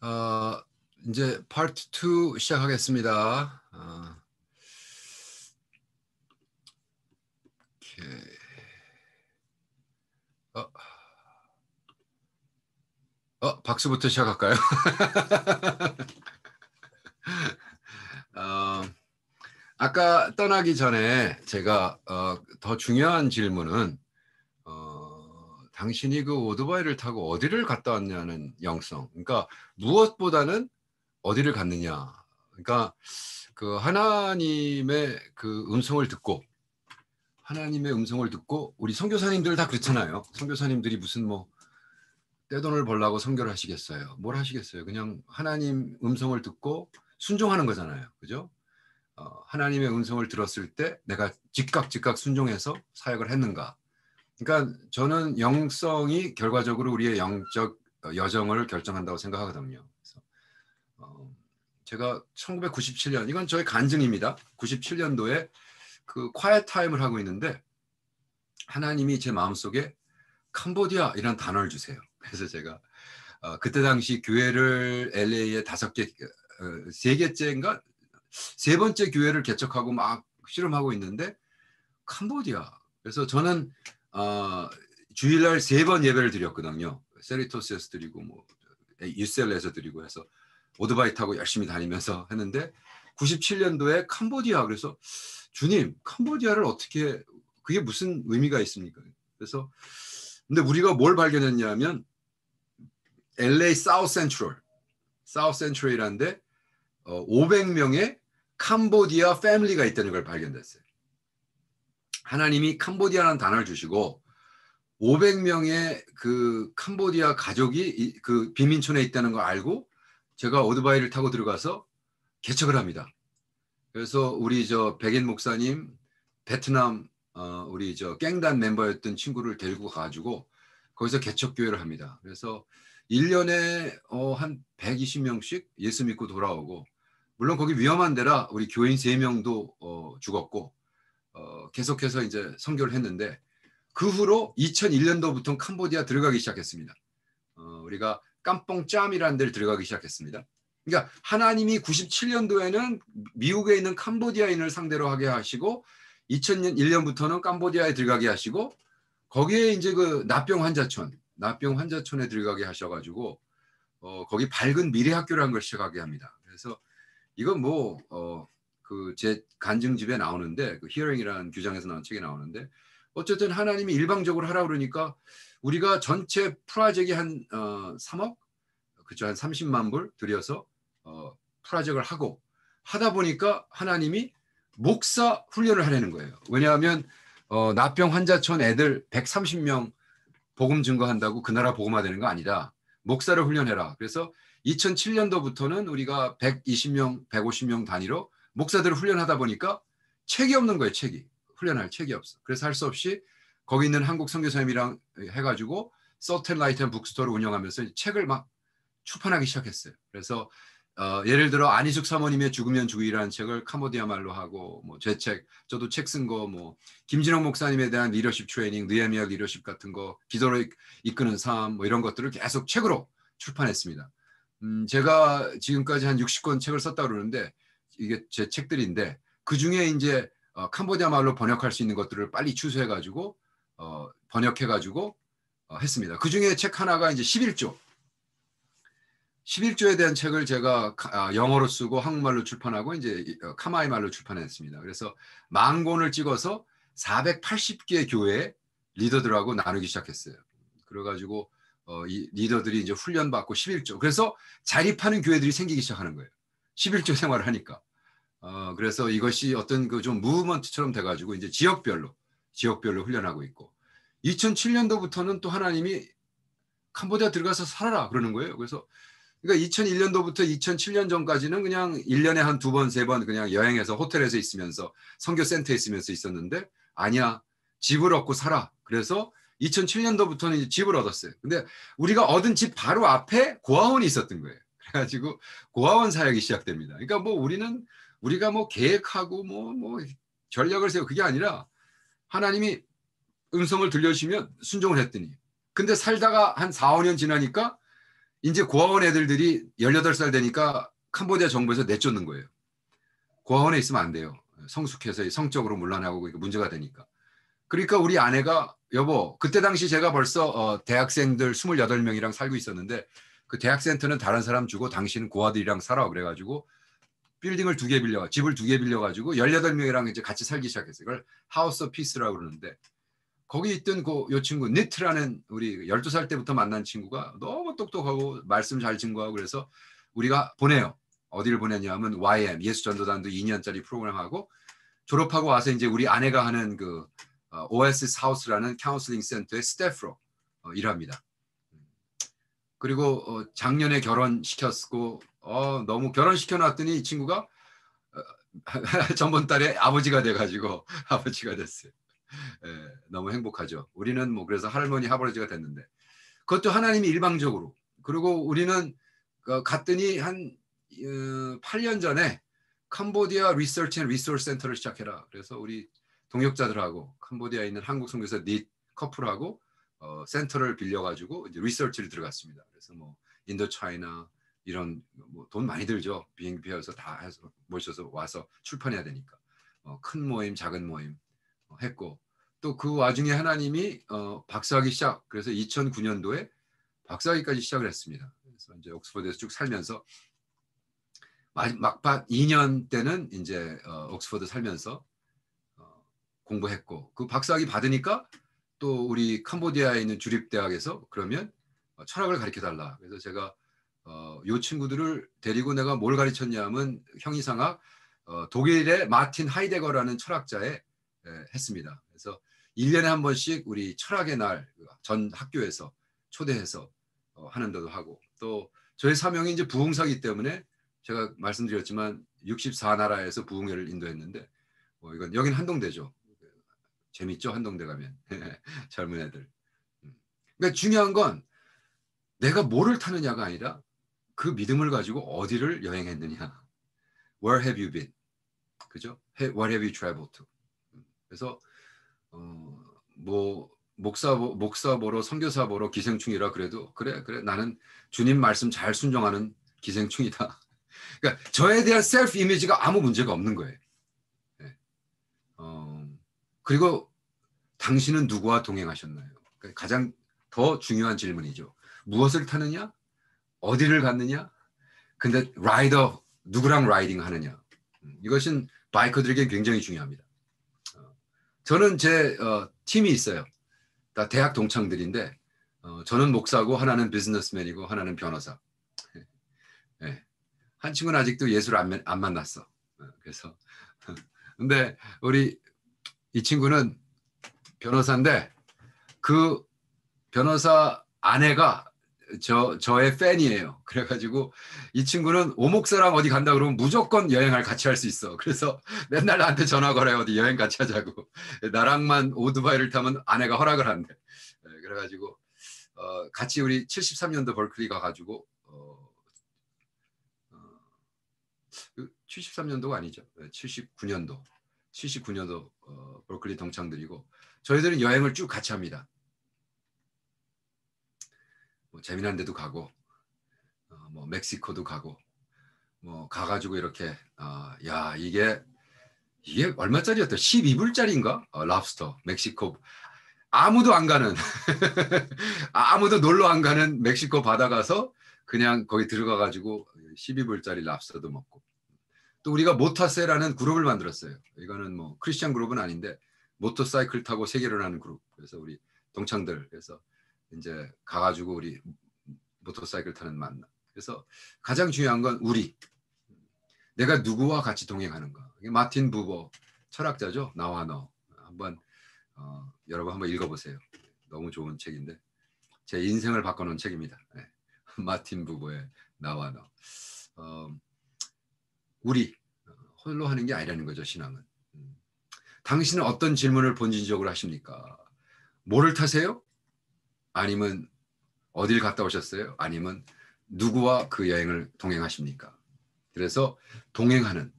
어, 이제 파트 2 시작하겠습니다. 오케이. 박수부터 시작할까요? 아까 떠나기 전에 제가 더 중요한 질문은 당신이 그 오토바이를 타고 어디를 갔다 왔냐는 영성. 그러니까 무엇보다는 어디를 갔느냐. 그러니까 그 하나님의 음성을 듣고 우리 선교사님들 다 그렇잖아요. 선교사님들이 무슨 뭐 떼돈을 벌라고 선교를 하시겠어요? 뭘 하시겠어요? 그냥 하나님 음성을 듣고 순종하는 거잖아요. 그죠? 하나님의 음성을 들었을 때 내가 즉각 순종해서 사역을 했는가? 그러니까 저는 영성이 결과적으로 우리의 영적 여정을 결정한다고 생각하거든요. 그래서 제가 1997년, 이건 저의 간증입니다. 97년도에 그 quiet time을 하고 있는데 하나님이 제 마음속에 캄보디아 이라는 단어를 주세요. 그래서 제가 그때 당시 교회를 LA에 5개, 3개째인가 3번째 교회를 개척하고 막 실험하고 있는데 캄보디아. 그래서 저는 주일날 3번 예배를 드렸거든요. 세리토스에서 드리고 뭐 UCLA에서 드리고 해서 오토바이 타고 열심히 다니면서 했는데 97년도에 캄보디아. 그래서 주님, 캄보디아를 어떻게, 그게 무슨 의미가 있습니까? 그래서 근데 우리가 뭘 발견했냐면 LA 사우스 센트럴이라는데 500명의 캄보디아 패밀리가 있다는 걸 발견됐어요. 하나님이 캄보디아라는 단어를 주시고 500명의 그 캄보디아 가족이 그 빈민촌에 있다는 걸 알고 제가 오토바이를 타고 들어가서 개척을 합니다. 그래서 우리 저 백인 목사님, 베트남 우리 저 갱단 멤버였던 친구를 데리고 가가지고 거기서 개척교회를 합니다. 그래서 1년에 한 120명씩 예수 믿고 돌아오고, 물론 거기 위험한 데라 우리 교인 3명도 죽었고 계속해서 이제 선교를 했는데, 그 후로 2001년도부터 캄보디아 들어가기 시작했습니다. 우리가 깜뽕짬이라는 데를 들어가기 시작했습니다. 그러니까 하나님이 97년도에는 미국에 있는 캄보디아인을 상대로 하게 하시고 2001년부터는 캄보디아에 들어가게 하시고 거기에 이제 그 납병 환자촌에 들어가게 하셔가지고 거기 밝은 미래학교라는 걸 시작하게 합니다. 그래서 이건 뭐 그 제 간증집에 나오는데, 그 히어링이라는 규정에서 나온 책에 나오는데, 어쨌든 하나님이 일방적으로 하라 그러니까 우리가 전체 프로젝트에 한 3억, 그죠, 한 30만 불 들여서 프로젝트를 하고 하다 보니까 하나님이 목사 훈련을 하려는 거예요. 왜냐하면 납병 환자촌 애들 130명 복음 증거한다고 그 나라 복음화되는 거 아니라 목사를 훈련해라. 그래서 2007년도부터는 우리가 120명, 150명 단위로 목사들을 훈련하다 보니까 책이 없는 거예요. 훈련할 책이 없어. 그래서 할 수 없이 거기 있는 한국 선교사님이랑 해가지고 서텐라이트 앤 북스토어를 운영하면서 책을 막 출판하기 시작했어요. 그래서 예를 들어 안희숙 사모님의 죽으면 죽이라는 책을 캄보디아 말로 하고, 뭐 제 책, 저도 책 쓴 거, 뭐 김진영 목사님에 대한 리더십 트레이닝, 느헤미야 리더십 같은 거, 기도로 이끄는 삶, 뭐 이런 것들을 계속 책으로 출판했습니다. 제가 지금까지 한 60권 책을 썼다 그러는데 이게 제 책들인데, 그 중에 이제 캄보디아 말로 번역할 수 있는 것들을 빨리 추수해가지고 번역해가지고 했습니다. 그 중에 책 하나가 이제 11조에 대한 책을 제가 영어로 쓰고 한국말로 출판하고 이제 카마이 말로 출판했습니다. 그래서 만권을 찍어서 480개 교회 리더들하고 나누기 시작했어요. 그래가지고 이 리더들이 이제 훈련받고 11조. 그래서 자립하는 교회들이 생기기 시작하는 거예요. 11조 생활을 하니까. 그래서 이것이 어떤 그 좀 무브먼트처럼 돼가지고 이제 지역별로 훈련하고 있고, 2007년도부터는 또 하나님이 캄보디아 들어가서 살아라 그러는 거예요. 그래서 그러니까 2001년도부터 2007년 전까지는 그냥 1년에 한 2번, 3번 그냥 여행해서 호텔에서 있으면서 선교센터에 있으면서 있었는데, 아니야, 집을 얻고 살아. 그래서 2007년도부터는 이제 집을 얻었어요. 근데 우리가 얻은 집 바로 앞에 고아원이 있었던 거예요. 그래가지고 고아원 사역이 시작됩니다. 그러니까 뭐 우리가 뭐 계획하고 뭐 전략을 세우고 그게 아니라 하나님이 음성을 들려주시면 순종을 했더니, 근데 살다가 한 4, 5년 지나니까 이제 고아원 애들들이 18살 되니까 캄보디아 정부에서 내쫓는 거예요. 고아원에 있으면 안 돼요. 성숙해서 성적으로 문란하고 문제가 되니까. 그러니까 우리 아내가 여보, 그때 당시 제가 벌써 대학생들 28명이랑 살고 있었는데 그 대학센터는 다른 사람 주고 당신은 고아들이랑 살아 그래가지고 빌딩을 2개 빌려, 집을 2개 빌려가지고 18명이랑 이제 같이 살기 시작했어요. 그걸 하우스 오브 피스라고 그러는데 거기 있던 요 친구 니트라는 우리 12살 때부터 만난 친구가 너무 똑똑하고 말씀 잘 증거하고 그래서 우리가 보내요. 어디를 보냈냐면 YM 예수전도단도 2년짜리 프로그램하고 졸업하고 와서 이제 우리 아내가 하는 그 오에시스 하우스라는 카운슬링 센터의 스태프로 일합니다. 그리고 작년에 결혼시켰고 너무 결혼시켜놨더니 이 친구가 전번 달에 아버지가 돼가지고 아버지가 됐어요. 예, 너무 행복하죠. 우리는 뭐 그래서 할머니 할아버지가 됐는데 그것도 하나님이 일방적으로. 그리고 우리는 갔더니 한 8년 전에 캄보디아 리서치 앤 리소스 센터를 시작해라. 그래서 우리 동역자들하고 캄보디아에 있는 한국 선교사 닛 커플하고 센터를 빌려가지고 이제 리서치를 들어갔습니다. 그래서 뭐 인도 차이나 이런 뭐 돈 많이 들죠. 비행기 표에서 다 해서 모셔서 와서 출판해야 되니까 큰 모임, 작은 모임 했고 또 그 와중에 하나님이 박사학위 시작. 그래서 2009년도에 박사학위까지 시작을 했습니다. 그래서 이제 옥스퍼드에서 쭉 살면서 막판 2년 때는 이제 옥스퍼드 살면서 공부했고 그 박사학위 받으니까 또 우리 캄보디아에 있는 주립대학에서 그러면 철학을 가르쳐달라. 그래서 제가 요 친구들을 데리고 내가 뭘 가르쳤냐면 형이상학 독일의 마틴 하이데거라는 철학자에 했습니다. 그래서 1년에 한 번씩 우리 철학의 날 전 학교에서 초대해서 하는 데도 하고 또 저희 사명이 이제 부흥사기 때문에 제가 말씀드렸지만 64나라에서 부흥회를 인도했는데 이건 여긴 한동대죠. 재밌죠? 한동대 가면 젊은 애들. 그러니까 중요한 건 내가 뭐를 타느냐가 아니라 그 믿음을 가지고 어디를 여행했느냐. Where have you been? 그죠? What have you traveled to? 그래서 뭐 목사 보러 선교사 보러 기생충이라 그래도 그래 나는 주님 말씀 잘 순종하는 기생충이다. 그러니까 저에 대한 셀프 이미지가 아무 문제가 없는 거예요. 네. 그리고 당신은 누구와 동행하셨나요? 그러니까 가장 더 중요한 질문이죠. 무엇을 타느냐? 어디를 갔느냐? 근데 라이더 누구랑 라이딩 하느냐? 이것은 바이커들에게 굉장히 중요합니다. 저는 제 팀이 있어요. 다 대학 동창들인데 저는 목사고 하나는 비즈니스맨이고 하나는 변호사. 네. 한 친구는 아직도 예수를 안 만났어. 그래서 근데 우리 이 친구는 변호사인데 그 변호사 아내가 저의 팬이에요. 그래가지고 이 친구는 오목사랑 어디 간다 그러면 무조건 여행을 같이 할 수 있어. 그래서 맨날 나한테 전화 걸어요. 어디 여행 같이 하자고. 나랑만 오토바이를 타면 아내가 허락을 한대. 그래가지고 같이 우리 73년도 벌클리 가가지고 73년도가 아니죠. 79년도 벌클리 동창들이고 저희들은 여행을 쭉 같이 합니다. 뭐 재미난 데도 가고 뭐 멕시코도 가고 뭐 가가지고 이렇게 야 이게 얼마짜리였다 12불짜리인가 랍스터 멕시코 아무도 안 가는 아무도 놀러 안 가는 멕시코 바다 가서 그냥 거기 들어가가지고 12불짜리 랍스터도 먹고 또 우리가 모타세라는 그룹을 만들었어요. 이거는 뭐 크리스찬 그룹은 아닌데 모터사이클 타고 세계를 하는 그룹. 그래서 우리 동창들 그래서 이제 가가지고 우리 모터사이클 타는 만남. 그래서 가장 중요한 건 우리 내가 누구와 같이 동행하는가. 마틴 부버 철학자죠. 나와 너 한번 여러분 한번 읽어보세요. 너무 좋은 책인데 제 인생을 바꿔놓은 책입니다. 네. 마틴 부버의 나와 너. 우리 홀로 하는 게 아니라는 거죠. 신앙은. 당신은 어떤 질문을 본질적으로 하십니까? 뭐를 타세요? 아니면 어딜 갔다 오셨어요? 아니면 누구와 그 여행을 동행하십니까? 그래서 동행하는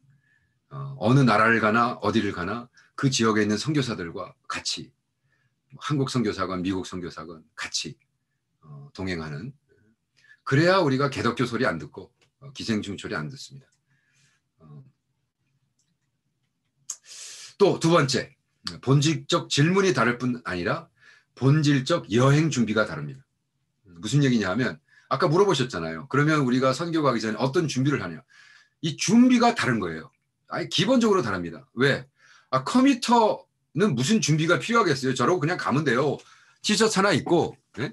어느 나라를 가나 어디를 가나 그 지역에 있는 선교사들과 같이 한국 선교사건 미국 선교사건 같이 동행하는 그래야 우리가 개덕교 소리 안 듣고 기생충 소리 안 듣습니다. 또 두 번째, 본질적 질문이 다를 뿐 아니라 본질적 여행 준비가 다릅니다. 무슨 얘기냐 하면 아까 물어보셨잖아요. 그러면 우리가 선교 가기 전에 어떤 준비를 하냐. 이 준비가 다른 거예요. 아니 기본적으로 다릅니다. 왜? 커미터는 무슨 준비가 필요하겠어요? 저러고 그냥 가면 돼요. 티셔츠 하나 입고 네?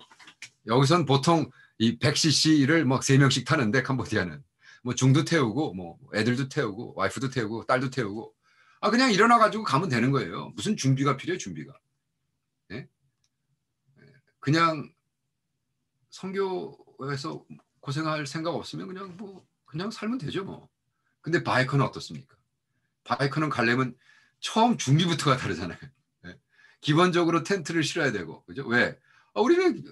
여기선 보통 이 100cc를 막 3명씩 타는데 캄보디아는 뭐 중도 태우고 뭐 애들도 태우고 와이프도 태우고 딸도 태우고 그냥 일어나 가지고 가면 되는 거예요. 무슨 준비가 필요해 준비가. 네? 그냥 선교에서 고생할 생각 없으면 그냥 살면 되죠 뭐. 근데 바이커는 어떻습니까? 바이커는 가려면 처음 준비부터가 다르잖아요. 네? 기본적으로 텐트를 실어야 되고 그죠? 왜? 우리는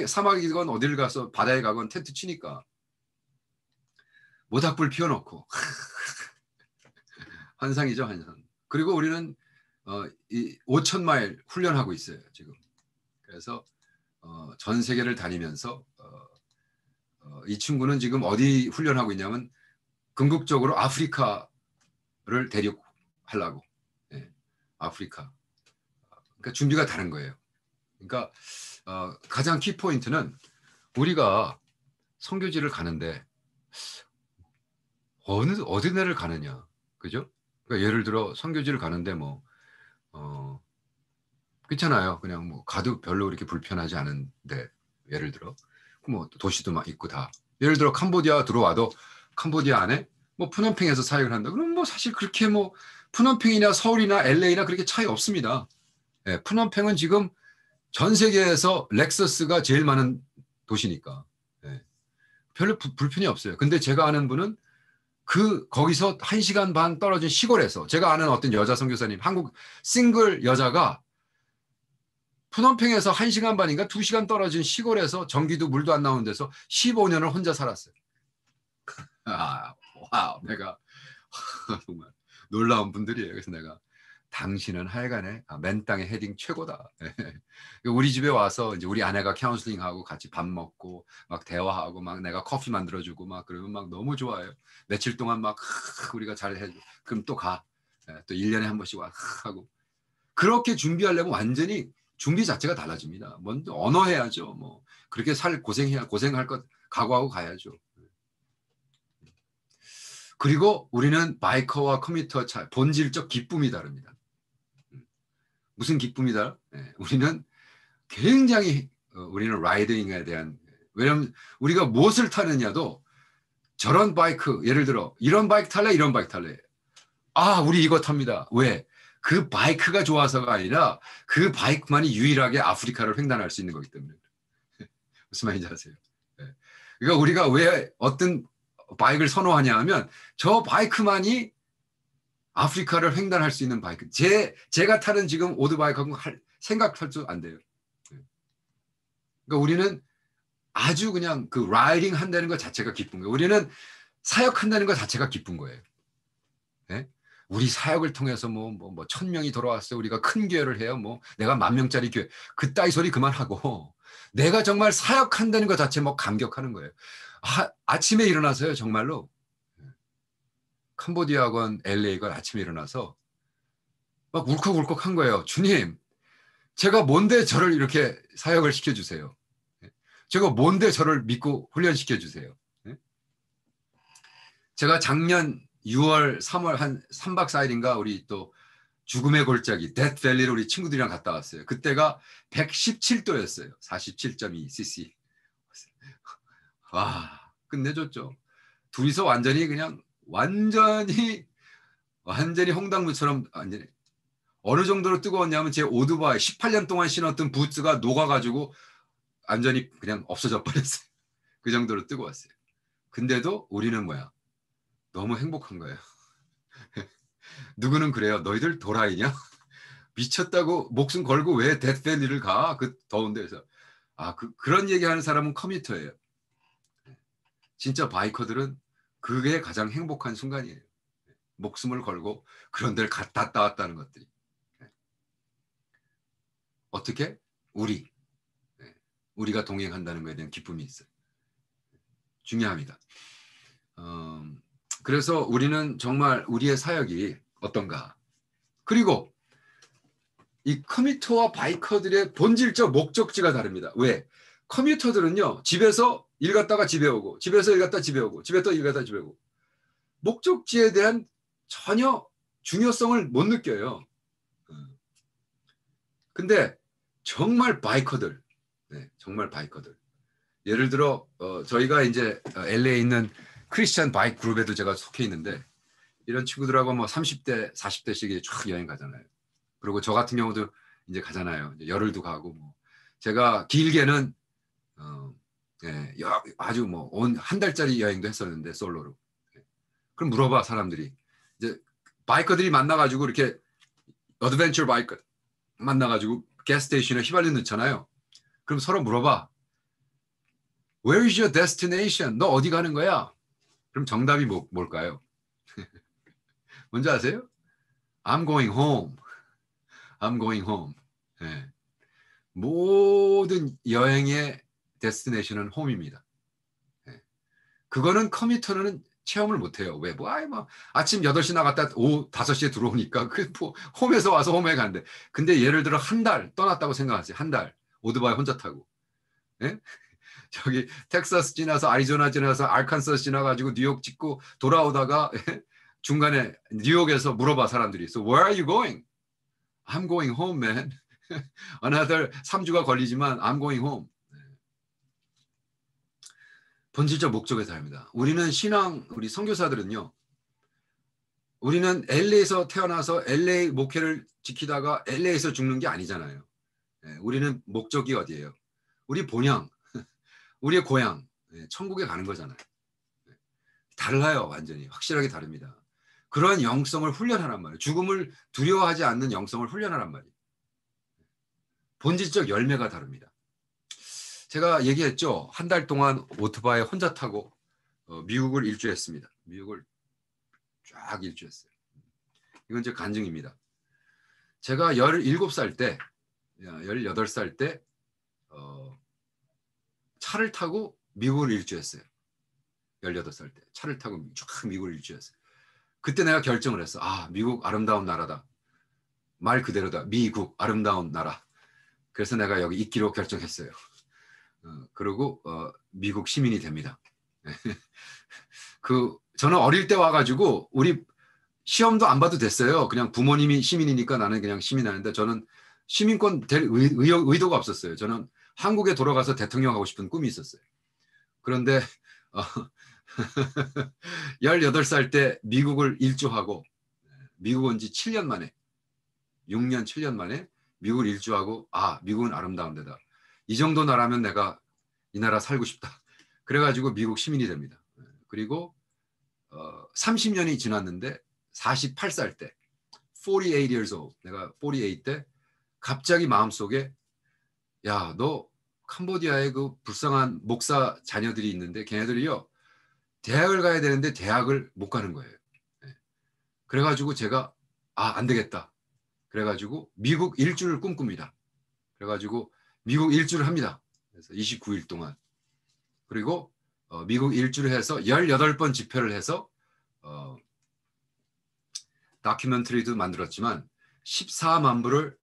사막이건 어딜 가서 바다에 가건 텐트 치니까 모닥불 피워놓고 환상이죠 환상. 그리고 우리는 이 5,000마일 훈련하고 있어요 지금. 그래서 전 세계를 다니면서 이 친구는 지금 어디 훈련하고 있냐면 궁극적으로 아프리카를 대륙하려고. 네, 아프리카. 그러니까 준비가 다른 거예요. 그러니까 가장 키포인트는 우리가 선교지를 가는데 어디 내를 가느냐. 그죠? 그러니까 예를 들어 선교지를 가는데 뭐 그렇잖아요. 그냥 뭐 가도 별로 이렇게 불편하지 않은데 예를 들어 뭐 도시도 막 있고 다. 예를 들어 캄보디아 들어와도 캄보디아 안에 뭐 푸놈팽에서 사역을 한다. 그럼 뭐 사실 그렇게 뭐 푸놈팽이나 서울이나 LA나 그렇게 차이 없습니다. 예, 푸놈팽은 지금 전 세계에서 렉서스가 제일 많은 도시니까 예, 별로 불편이 없어요. 근데 제가 아는 분은 거기서 1시간 반 떨어진 시골에서 제가 아는 어떤 여자 선교사님 한국 싱글 여자가 푸놈팽에서 1시간 반인가 2시간 떨어진 시골에서 전기도 물도 안 나오는 데서 15년을 혼자 살았어요. 와우, 내가 정말 놀라운 분들이에요. 그래서 내가 당신은 하여간에 맨 땅의 헤딩 최고다. 우리 집에 와서 이제 우리 아내가 카운슬링하고 같이 밥 먹고 막 대화하고 막 내가 커피 만들어주고 막 그러면 막 너무 좋아요. 며칠 동안 막 우리가 잘 해줘. 그럼 또 가. 또 1년에 한 번씩 와 하고. 그렇게 준비하려면 완전히 준비 자체가 달라집니다. 먼저 언어 해야죠. 뭐 그렇게 고생할 것 각오하고 가야죠. 그리고 우리는 바이커와 커뮤터 차이, 본질적 기쁨이 다릅니다. 무슨 기쁨이다? 네, 우리는 굉장히 우리는 라이딩에 대한 왜냐하면 우리가 무엇을 타느냐도 저런 바이크 예를 들어 이런 바이크 탈래 이런 바이크 탈래 우리 이거 탑니다. 왜? 그 바이크가 좋아서가 아니라 그 바이크만이 유일하게 아프리카를 횡단할 수 있는 거기 때문에. 무슨 말인지 아세요? 네. 그러니까 우리가 왜 어떤 바이크를 선호하냐 하면 저 바이크만이 아프리카를 횡단할 수 있는 바이크. 제가 타는 지금 오토바이크하고 생각할 수 안 돼요. 그러니까 우리는 아주 그냥 그 라이딩 한다는 것 자체가 기쁜 거예요. 우리는 사역한다는 것 자체가 기쁜 거예요. 네? 우리 사역을 통해서 뭐 1,000명이 돌아왔어요. 우리가 큰 교회를 해요. 뭐 내가 10,000명짜리 교회. 그따위 소리 그만하고 내가 정말 사역한다는 것 자체 뭐 감격하는 거예요. 아침에 일어나서요. 정말로 캄보디아건 LA건 아침에 일어나서 막 울컥울컥한 거예요. 주님, 제가 뭔데 저를 이렇게 사역을 시켜주세요. 제가 뭔데 저를 믿고 훈련시켜주세요. 제가 작년 6월, 3월 한 3박 4일인가 우리 또 죽음의 골짜기 데스밸리를 우리 친구들이랑 갔다 왔어요. 그때가 117도였어요. 47.2cc. 와, 끝내줬죠. 둘이서 완전히 홍당무처럼 완전히 어느 정도로 뜨거웠냐면 제 오토바이 18년 동안 신었던 부츠가 녹아가지고 완전히 그냥 없어져 버렸어요. 그 정도로 뜨거웠어요. 근데도 우리는 뭐야? 너무 행복한 거예요. 누구는 그래요. 너희들 도라이냐? 미쳤다고 목숨 걸고 왜 데스밸리를 가? 그 더운 데서. 그런 얘기하는 사람은 커뮤터예요. 진짜 바이커들은 그게 가장 행복한 순간이에요. 목숨을 걸고 그런 데를 갔다 왔다는 것들이. 어떻게? 우리가 동행한다는 것에 대한 기쁨이 있어요. 중요합니다. 그래서 우리는 정말 우리의 사역이 어떤가. 그리고 이 커뮤터와 바이커들의 본질적 목적지가 다릅니다. 왜? 커뮤터들은요, 집에서 일 갔다가 집에 오고, 집에서 일 갔다가 집에 오고, 집에서 일 갔다가 집에 오고, 목적지에 대한 전혀 중요성을 못 느껴요. 근데 정말 바이커들, 네, 정말 바이커들. 예를 들어 저희가 이제 LA에 있는 크리스찬 바이크 그룹에도 제가 속해 있는데 이런 친구들하고 뭐 30대, 40대씩 쫙 여행 가잖아요. 그리고 저 같은 경우도 이제 가잖아요. 이제 열흘도 가고 뭐 제가 길게는 예, 아주 뭐 한 달짜리 여행도 했었는데 솔로로. 그럼 물어봐 사람들이 이제 바이커들이 만나가지고 이렇게 어드벤처 바이커 만나가지고 가스스테이션에 휘발유 넣잖아요. 그럼 서로 물어봐. Where is your destination? 너 어디 가는 거야? 그럼 정답이 뭘까요? 뭔지 아세요? I'm going home. I'm going home. 네. 모든 여행의 데스티네이션은 홈입니다. 네. 그거는 커뮤터는 체험을 못해요. 왜? 뭐 아침 8시 나갔다 오후 5시에 들어오니까 뭐 홈에서 와서 홈에 간대. 근데 예를 들어 한 달 떠났다고 생각하세요. 한 달 오토바이 혼자 타고. 네? 저기 텍사스 지나서 아리조나 지나서 알칸서스 지나가지고 뉴욕 찍고 돌아오다가 중간에 뉴욕에서 물어봐 사람들이. So where are you going? I'm going home, man. Another 3주가 걸리지만 I'm going home. 본질적 목적에 다릅니다. 우리는 우리 선교사들은요. 우리는 LA에서 태어나서 LA 목회를 지키다가 LA에서 죽는 게 아니잖아요. 우리는 목적이 어디예요? 우리 본향, 우리의 고향, 천국에 가는 거잖아요. 달라요. 완전히. 확실하게 다릅니다. 그러한 영성을 훈련하란 말이에요. 죽음을 두려워하지 않는 영성을 훈련하란 말이에요. 본질적 열매가 다릅니다. 제가 얘기했죠. 한 달 동안 오토바이 혼자 타고 미국을 일주했습니다. 미국을 쫙 일주했어요. 이건 제 간증입니다. 제가 17살 때, 18살 때 차를 타고 미국을 일주했어요. 18살 때 차를 타고 쫙 미국을 일주했어요. 그때 내가 결정을 했어. 미국 아름다운 나라다. 말 그대로다. 미국 아름다운 나라. 그래서 내가 여기 있기로 결정했어요. 그리고 미국 시민이 됩니다. 저는 어릴 때 와가지고 우리 시험도 안 봐도 됐어요. 그냥 부모님이 시민이니까 나는 그냥 시민하는데 저는 시민권 될 의도가 없었어요. 저는 한국에 돌아가서 대통령 하고 싶은 꿈이 있었어요. 그런데 18살 때 미국을 일주하고 미국 온 지 7년 만에 6년 7년 만에 미국을 일주하고 미국은 아름다운 데다. 이 정도 나라면 내가 이 나라 살고 싶다. 그래가지고 미국 시민이 됩니다. 그리고 30년이 지났는데 48살 때 48 years old 내가 48 때 갑자기 마음속에 너 캄보디아에 그 불쌍한 목사 자녀들이 있는데 걔네들이요 대학을 가야 되는데 대학을 못 가는 거예요. 그래가지고 제가 안 되겠다. 그래가지고 미국 일주를 꿈꿉니다. 그래가지고 미국 일주를 합니다. 그래서 29일 동안. 그리고 미국 일주를 해서 18번 집회를 해서 다큐멘터리도 만들었지만 14만 불을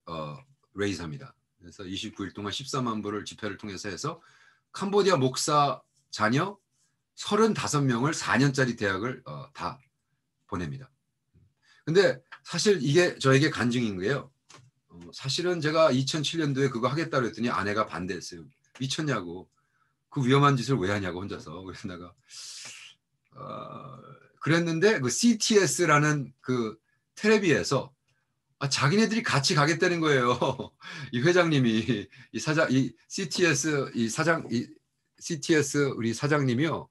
레이즈합니다. 그래서 29일 동안 14만 불을 집회를 통해서 해서 캄보디아 목사 자녀 35명을 4년짜리 대학을 다 보냅니다. 근데 사실 이게 저에게 간증인 거예요. 사실은 제가 2007년도에 그거 하겠다고 했더니 아내가 반대했어요. 미쳤냐고. 그 위험한 짓을 왜 하냐고 혼자서. 그래서 내가 그랬는데 그 CTS라는 그 텔레비에서 자기네들이 같이 가겠다는 거예요. 이 회장님이 이 CTS CTS 우리 사장님이요.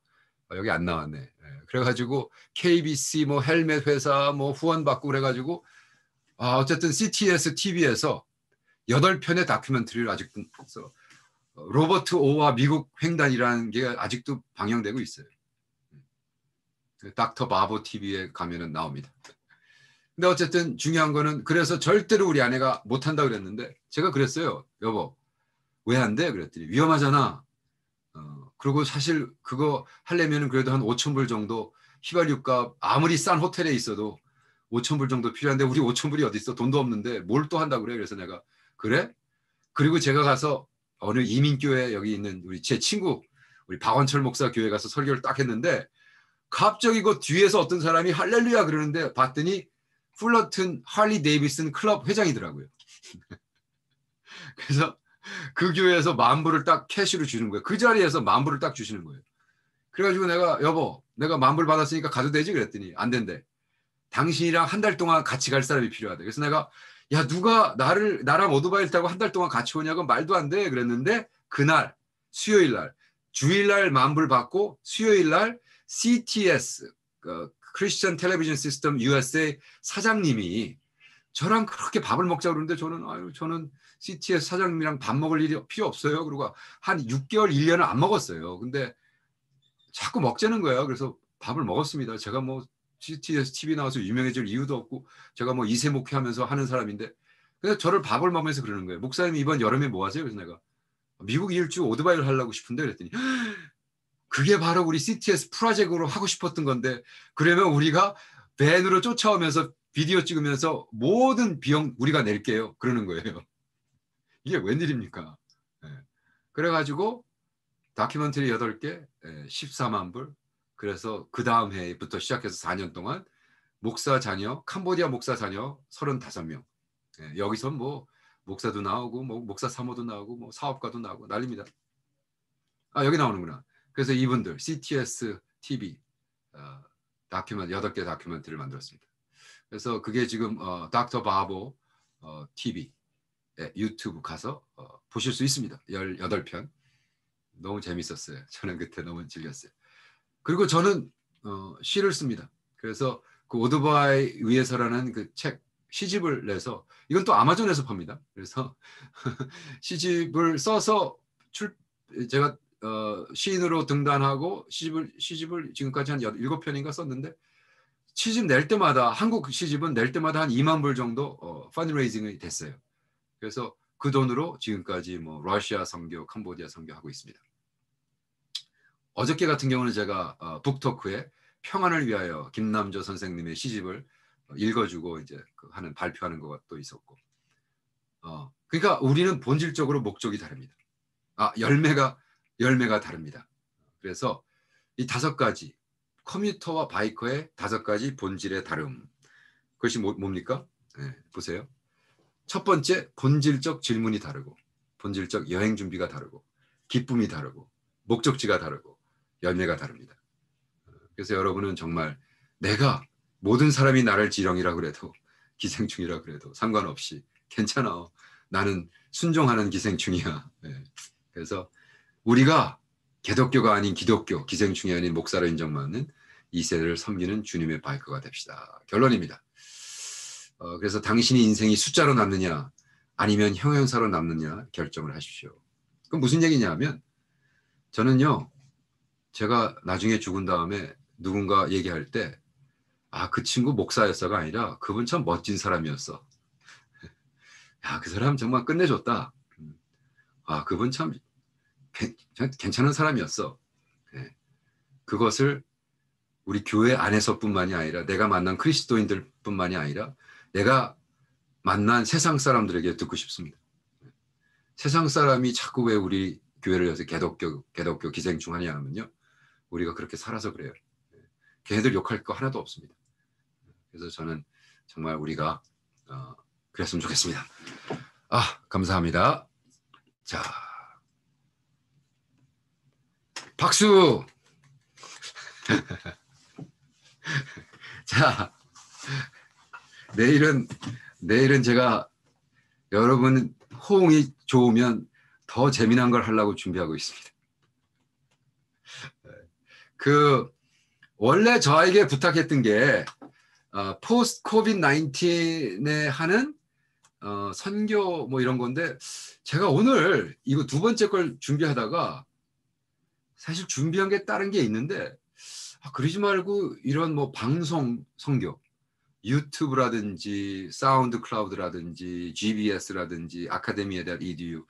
여기 안 나왔네. 그래가지고 KBC 뭐 헬멧 회사 뭐 후원 받고 그래가지고 어쨌든 CTS TV에서 8편의 다큐멘터리를 아직도 로버트 오와 미국 횡단이라는 게 아직도 방영되고 있어요. 닥터 바보 TV에 가면은 나옵니다. 근데 어쨌든 중요한 거는 그래서 절대로 우리 아내가 못한다 그랬는데 제가 그랬어요. 여보 왜 안 돼? 그랬더니 위험하잖아. 그리고 사실 그거 하려면 그래도 한 5천 불 정도 휘발유값 아무리 싼 호텔에 있어도 5천 불 정도 필요한데 우리 5천 불이 어디 있어? 돈도 없는데 뭘 또 한다고 그래? 그래서 내가 그래? 그리고 제가 가서 어느 이민교회 여기 있는 우리 제 친구 우리 박원철 목사 교회 가서 설교를 딱 했는데 갑자기 그 뒤에서 어떤 사람이 할렐루야 그러는데 봤더니 풀러튼 할리 데이비슨 클럽 회장이더라고요. 그래서 그 교회에서 10,000불을 딱 캐시로 주는 거예요. 그 자리에서 10,000불을 딱 주시는 거예요. 그래가지고 내가 여보 내가 10,000불 받았으니까 가도 되지 그랬더니 안 된대. 당신이랑 한 달 동안 같이 갈 사람이 필요하대. 그래서 내가 야 누가 나랑 오토바이를 타고 한 달 동안 같이 오냐고 말도 안 돼 그랬는데 그날 수요일 날 주일날 10,000불 받고 수요일 날 CTS 크리스천 텔레비전 시스템 USA 사장님이 저랑 그렇게 밥을 먹자고 그러는데 저는 CTS 사장님이랑 밥 먹을 일이 필요 없어요. 그리고 한 6개월 1년을 안 먹었어요. 근데 자꾸 먹자는 거예요. 그래서 밥을 먹었습니다. 제가 뭐 CTS TV 나와서 유명해질 이유도 없고 제가 뭐 이세 목회하면서 하는 사람인데 근데 저를 밥을 먹으면서 그러는 거예요. 목사님 이번 여름에 뭐 하세요? 그래서 내가 미국 일주 오토바이를 하려고 싶은데 그랬더니 그게 바로 우리 CTS 프로젝트로 하고 싶었던 건데 그러면 우리가 밴으로 쫓아오면서 비디오 찍으면서 모든 비용 우리가 낼게요. 그러는 거예요. 이게 웬일입니까? 네. 그래가지고 다큐멘터리 8개 14만 불 그래서 그 다음 해부터 시작해서 4년 동안 목사 자녀 캄보디아 목사 자녀 35명 여기서 뭐 목사도 나오고 뭐 목사 사모도 나오고 뭐 사업가도 나오고 난립니다. 아 여기 나오는구나. 그래서 이분들 CTS TV 다큐멘터리 8개 다큐멘터리를 만들었습니다. 그래서 그게 지금 닥터 바보 TV 유튜브 가서 보실 수 있습니다. 18편. 너무 재밌었어요. 저는 그때 너무 즐겼어요. 그리고 저는 시를 씁니다. 그래서 그 오토바이 위에서라는 그 책 시집을 내서 이건 또 아마존에서 팝니다. 그래서 시집을 써서 제가 시인으로 등단하고 시집을 지금까지 한 7편인가 썼는데 시집 낼 때마다 한국 시집은 낼 때마다 한 2만 불 정도 펀드레이징이 됐어요. 그래서 그 돈으로 지금까지 뭐 러시아 선교, 캄보디아 선교하고 있습니다. 어저께 같은 경우는 제가 북토크에 평안을 위하여 김남조 선생님의 시집을 읽어주고 이제 하는 발표하는 것도 있었고, 그러니까 우리는 본질적으로 목적이 다릅니다. 열매가 다릅니다. 그래서 이 5가지 컴퓨터와 바이커의 5가지 본질의 다름. 그것이 뭡니까? 네, 보세요. 첫 번째 본질적 질문이 다르고, 본질적 여행 준비가 다르고, 기쁨이 다르고, 목적지가 다르고, 열매가 다릅니다. 그래서 여러분은 정말 내가 모든 사람이 나를 지렁이라 그래도 기생충이라 그래도 상관없이 괜찮아. 나는 순종하는 기생충이야. 네. 그래서 우리가 개독교가 아닌 기독교, 기생충이 아닌 목사로 인정받는 이 세대를 섬기는 주님의 바이커가 됩시다. 결론입니다. 그래서 당신의 인생이 숫자로 남느냐 아니면 형용사로 남느냐 결정을 하십시오. 그럼 무슨 얘기냐 하면 저는요. 제가 나중에 죽은 다음에 누군가 얘기할 때 그 친구 목사였어가 아니라 그분 참 멋진 사람이었어. 야, 그 사람 정말 끝내줬다. 그분 참 괜찮은 사람이었어. 네. 그것을 우리 교회 안에서뿐만이 아니라 내가 만난 그리스도인들뿐만이 아니라 내가 만난 세상 사람들에게 듣고 싶습니다. 세상 사람이 자꾸 왜 우리 교회를 여기서 개독교 기생충 하냐 하면요. 우리가 그렇게 살아서 그래요. 걔네들 욕할 거 하나도 없습니다. 그래서 저는 정말 우리가 그랬으면 좋겠습니다. 감사합니다. 자, 박수. 자, 내일은 제가 여러분 호응이 좋으면 더 재미난 걸 하려고 준비하고 있습니다. 원래 저에게 부탁했던 게 포스트 코비드 19에 하는 선교 뭐 이런 건데 제가 오늘 이거 2번째 걸 준비하다가 사실 준비한 게 다른 게 있는데 그러지 말고 이런 뭐 방송 선교 유튜브라든지 사운드 클라우드라든지 GBS라든지 아카데미에 대한 EDU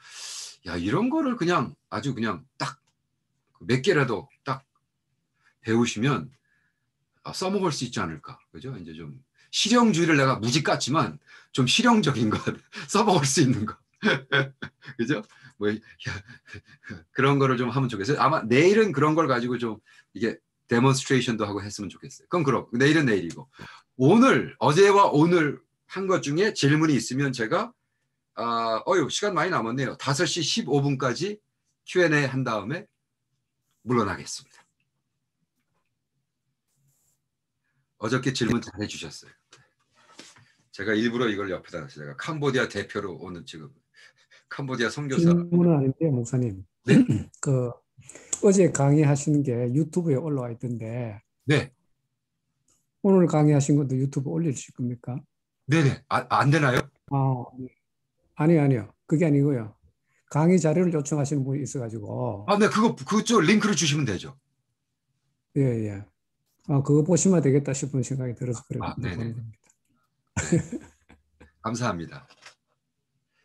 이런 거를 그냥 아주 그냥 딱 몇 개라도 딱 배우시면 써먹을 수 있지 않을까. 그죠? 이제 좀 실용주의를 내가 무지 깠지만 좀 실용적인 것, 써먹을 수 있는 것. 그죠? 뭐 그런 거를 좀 하면 좋겠어요. 아마 내일은 그런 걸 가지고 좀 이게 데몬스트레이션도 하고 했으면 좋겠어요. 그럼 내일은 내일이고 어제와 오늘 한 것 중에 질문이 있으면 제가 시간 많이 남았네요. 5시 15분까지 Q&A 한 다음에 물러나겠습니다. 어저께 질문 잘 해주셨어요. 제가 일부러 이걸 옆에다 제가 캄보디아 대표로 오늘 지금 캄보디아 선교사. 질문은 아닌데 목사님. 네. 그 어제 강의하신 게 유튜브에 올라와 있던데 네. 오늘 강의하신 것도 유튜브 올리실 겁니까? 네네. 안 되나요? 네. 아니요. 그게 아니고요. 강의 자료를 요청하시는 분이 있어가지고 네. 그쪽 링크를 주시면 되죠. 예. 그거 보시면 되겠다 싶은 생각이 들어서 그래 네네. 물어보는 겁니다. 네. 감사합니다.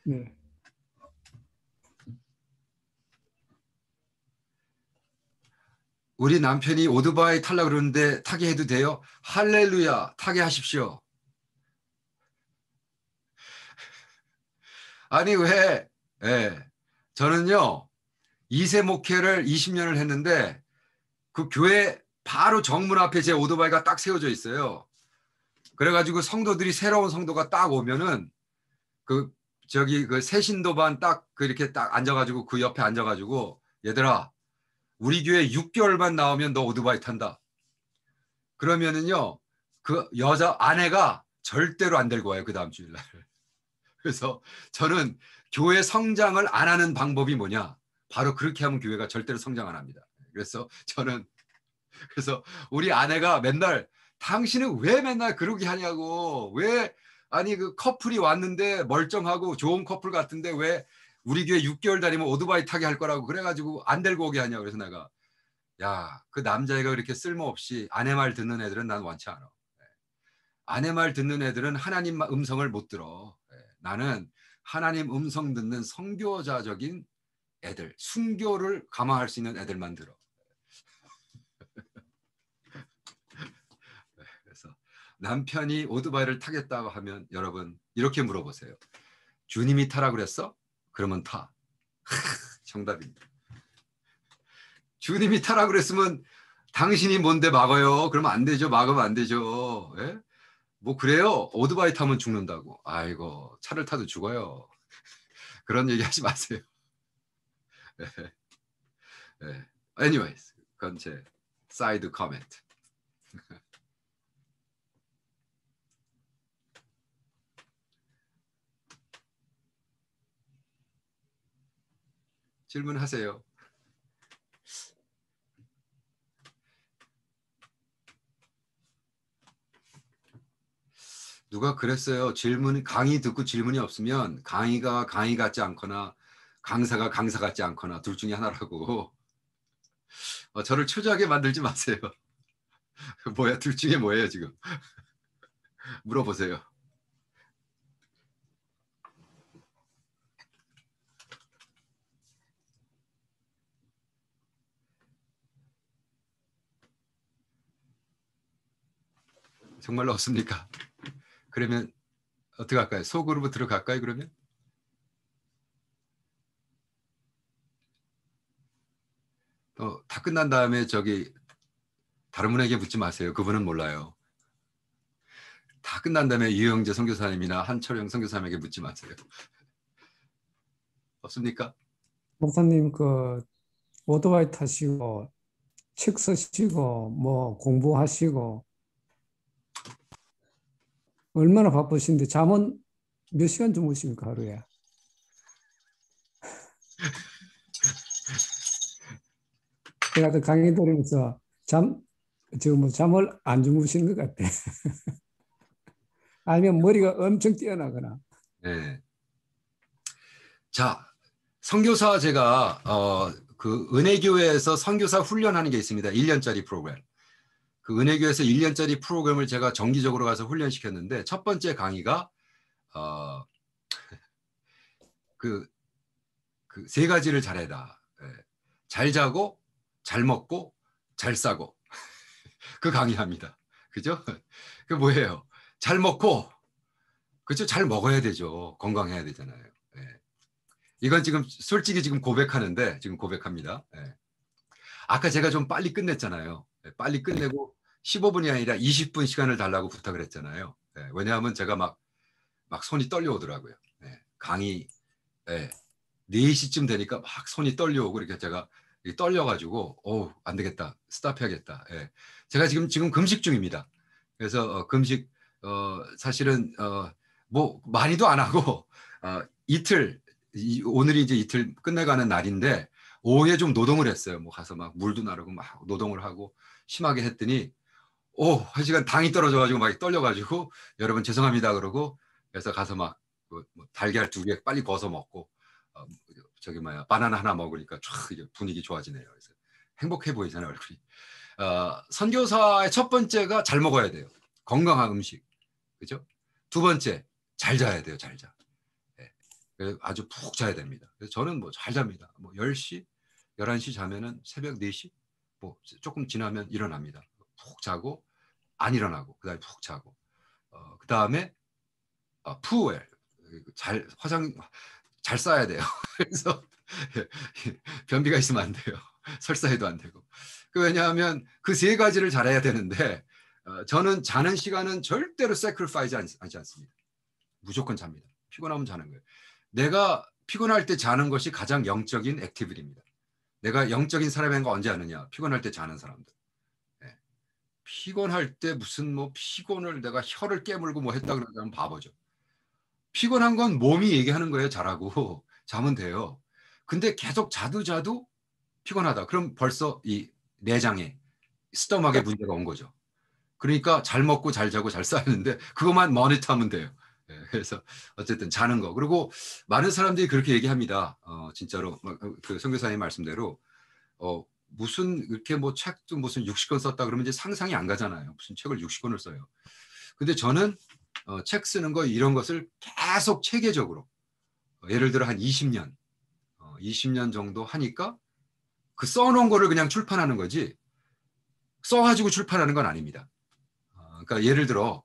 네. 우리 남편이 오토바이 타려고 그러는데 타게 해도 돼요? 할렐루야, 타게 하십시오. 아니 왜? 예. 저는요 2세 목회를 20년을 했는데 그 교회 바로 정문 앞에 제 오토바이가 딱 세워져 있어요. 그래가지고 성도들이 새로운 성도가 딱 오면은 그 새신도반 딱 이렇게 딱 앉아가지고 그 옆에 앉아가지고 얘들아 우리 교회 6개월만 나오면 너 오토바이 탄다. 그러면은요 그 여자 아내가 절대로 안 데리고 와요 그 다음 주일날. 그래서 저는 교회 성장을 안 하는 방법이 뭐냐? 바로 그렇게 하면 교회가 절대로 성장 안 합니다. 그래서 우리 아내가 맨날 당신은 왜 맨날 그러게 하냐고. 왜 아니 그 커플이 왔는데 멀쩡하고 좋은 커플 같은데 왜 우리 교회 6개월 다니면 오토바이 타게 할 거라고 그래가지고 안 데리고 오게 하냐고. 그래서 내가 그 남자애가 그렇게 쓸모없이 아내 말 듣는 애들은 난 원치 않아. 아내 말 듣는 애들은 하나님 음성을 못 들어. 나는 하나님 음성 듣는 선교자적인 애들, 순교를 감화할 수 있는 애들만 들어. 그래서 남편이 오토바이를 타겠다고 하면 여러분 이렇게 물어보세요. 주님이 타라 그랬어? 그러면 타. 정답입니다. 주님이 타라 그랬으면 당신이 뭔데 막어요? 그러면 안 되죠. 막으면 안 되죠. 예? 뭐 그래요? 오토바이 타면 죽는다고. 아이고 차를 타도 죽어요. 그런 얘기 하지 마세요. Anyways, 그건 제 사이드 코멘트. 질문하세요. 누가 그랬어요. 강의 듣고 질문이 없으면 강의가 강의 같지 않거나 강사가 강사 같지 않거나 둘 중에 하나라고. 저를 초조하게 만들지 마세요. 뭐야, 둘 중에 뭐예요, 지금? 물어보세요. 정말로 없습니까? 그러면 어떻게 할까요? 속으로 들어갈까요, 그러면? 다 끝난 다음에 다른 분에게 묻지 마세요. 그분은 몰라요. 다 끝난 다음에 유영재 선교사님이나 한철영 선교사님에게 묻지 마세요. 없습니까? 목사님 오토바이 타시고 책 쓰시고 뭐 공부하시고 얼마나 바쁘신데 잠은 몇 시간 주무십니까 하루에? 제가 또 강의 들으면서 지금 뭐 잠을 안 주무시는 것 같아. 아니면 머리가 엄청 뛰어나거나. 네. 자, 선교사 제가 그 은혜교회에서 선교사 훈련하는 게 있습니다. 1년짜리 프로그램. 그 은혜교회에서 1년짜리 프로그램을 제가 정기적으로 가서 훈련시켰는데 첫 번째 강의가 그 세 가지를 잘해라. 잘 자고 잘 먹고 잘 싸고 그 강의합니다. 그죠? 그 뭐예요? 잘 먹고 그죠? 잘 먹어야 되죠. 건강해야 되잖아요. 예. 이건 지금 솔직히 지금 고백하는데 지금 고백합니다. 예. 아까 제가 좀 빨리 끝냈잖아요. 예, 빨리 끝내고 15분이 아니라 20분 시간을 달라고 부탁을 했잖아요. 예, 왜냐하면 제가 막 손이 떨려오더라고요. 예, 강의 예, 4시쯤 되니까 막 손이 떨려오고 이렇게 제가 떨려가지고 안 되겠다. 스탑해야겠다. 예. 제가 지금 금식 중입니다. 그래서 금식 사실은 뭐 많이도 안 하고 이틀 오늘이 이제 이틀 끝내가는 날인데 오후에 좀 노동을 했어요. 뭐 가서 막 물도 나르고 막 노동을 하고 심하게 했더니 1시간 당이 떨어져가지고 막 떨려가지고 여러분 죄송합니다 그러고 그래서 가서 막 뭐 달걀 2개 빨리 구워서 먹고 저기 뭐야 바나나 하나 먹으니까 쫙 분위기 좋아지네요. 그래서 행복해 보이잖아요 얼굴이. 선교사의 첫 번째가 잘 먹어야 돼요. 건강한 음식, 그죠? 두 번째 잘 자야 돼요. 잘 자. 네. 아주 푹 자야 됩니다. 그래서 저는 뭐 잘 잡니다. 뭐 10시, 11시 자면은 새벽 4시, 뭐 조금 지나면 일어납니다. 푹 자고 안 일어나고 그다음에 푹 자고 그다음에 푸웰 잘 화장 잘 싸야 돼요. 그래서 변비가 있으면 안 돼요. 설사해도 안 되고. 왜냐하면 그 3가지를 잘해야 되는데 저는 자는 시간은 절대로 sacrifice 하지 않습니다. 무조건 잡니다. 피곤하면 자는 거예요. 내가 피곤할 때 자는 것이 가장 영적인 액티비티입니다. 내가 영적인 사람인 거 언제 아느냐? 피곤할 때 자는 사람들. 네. 피곤할 때 무슨 뭐 피곤을 내가 혀를 깨물고 뭐 했다 그러면 바보죠. 피곤한 건 몸이 얘기하는 거예요. 자라고. 자면 돼요. 근데 계속 자도 피곤하다. 그럼 벌써 이 내장에 스토막에 문제가 온 거죠. 그러니까 잘 먹고 잘 자고 잘 싸는데 그것만 모니터하면 돼요. 그래서 어쨌든 자는 거. 그리고 많은 사람들이 그렇게 얘기합니다. 진짜로 그 선교사님 말씀대로 무슨 이렇게 뭐 책도 무슨 60권 썼다 그러면 이제 상상이 안 가잖아요. 무슨 책을 60권을 써요. 근데 저는 책 쓰는 거 이런 것을 계속 체계적으로 예를 들어 한 20년 정도 하니까 그 써놓은 거를 그냥 출판하는 거지 써가지고 출판하는 건 아닙니다. 그러니까 예를 들어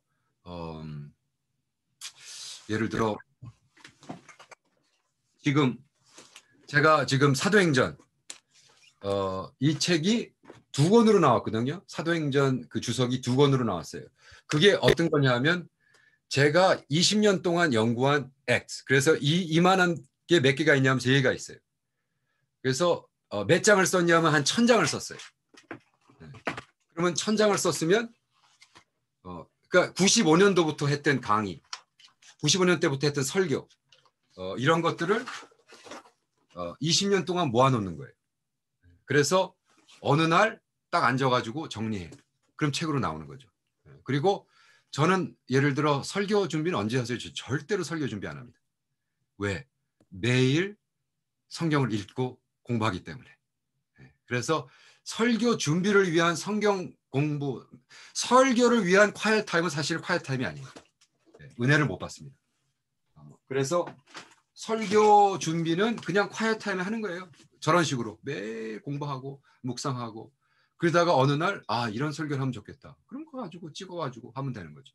제가 지금 사도행전 이 책이 2권으로 나왔거든요. 사도행전 그 주석이 2권으로 나왔어요. 그게 어떤 거냐면 제가 20년 동안 연구한 X. 그래서 이만한 게 몇 개가 있냐면 3개가 있어요. 그래서 몇 장을 썼냐면 한 1000장을 썼어요. 네. 그러면 1000장을 썼으면 그러니까 95년도부터 했던 강의, 95년 때부터 했던 설교 이런 것들을 20년 동안 모아놓는 거예요. 그래서 어느 날 딱 앉아가지고 정리해. 그럼 책으로 나오는 거죠. 그리고 저는 예를 들어 설교 준비는 언제 하세요? 절대로 설교 준비 안 합니다. 왜? 매일 성경을 읽고 공부하기 때문에. 그래서 설교 준비를 위한 성경 공부, 설교를 위한 콰이어 타임은 사실 콰이어 타임이 아니에요. 은혜를 못 받습니다. 그래서 설교 준비는 그냥 콰이어 타임에 하는 거예요. 저런 식으로 매일 공부하고 묵상하고 그러다가 어느 날 이런 설교를 하면 좋겠다. 그런 거 가지고 찍어가지고 하면 되는 거죠.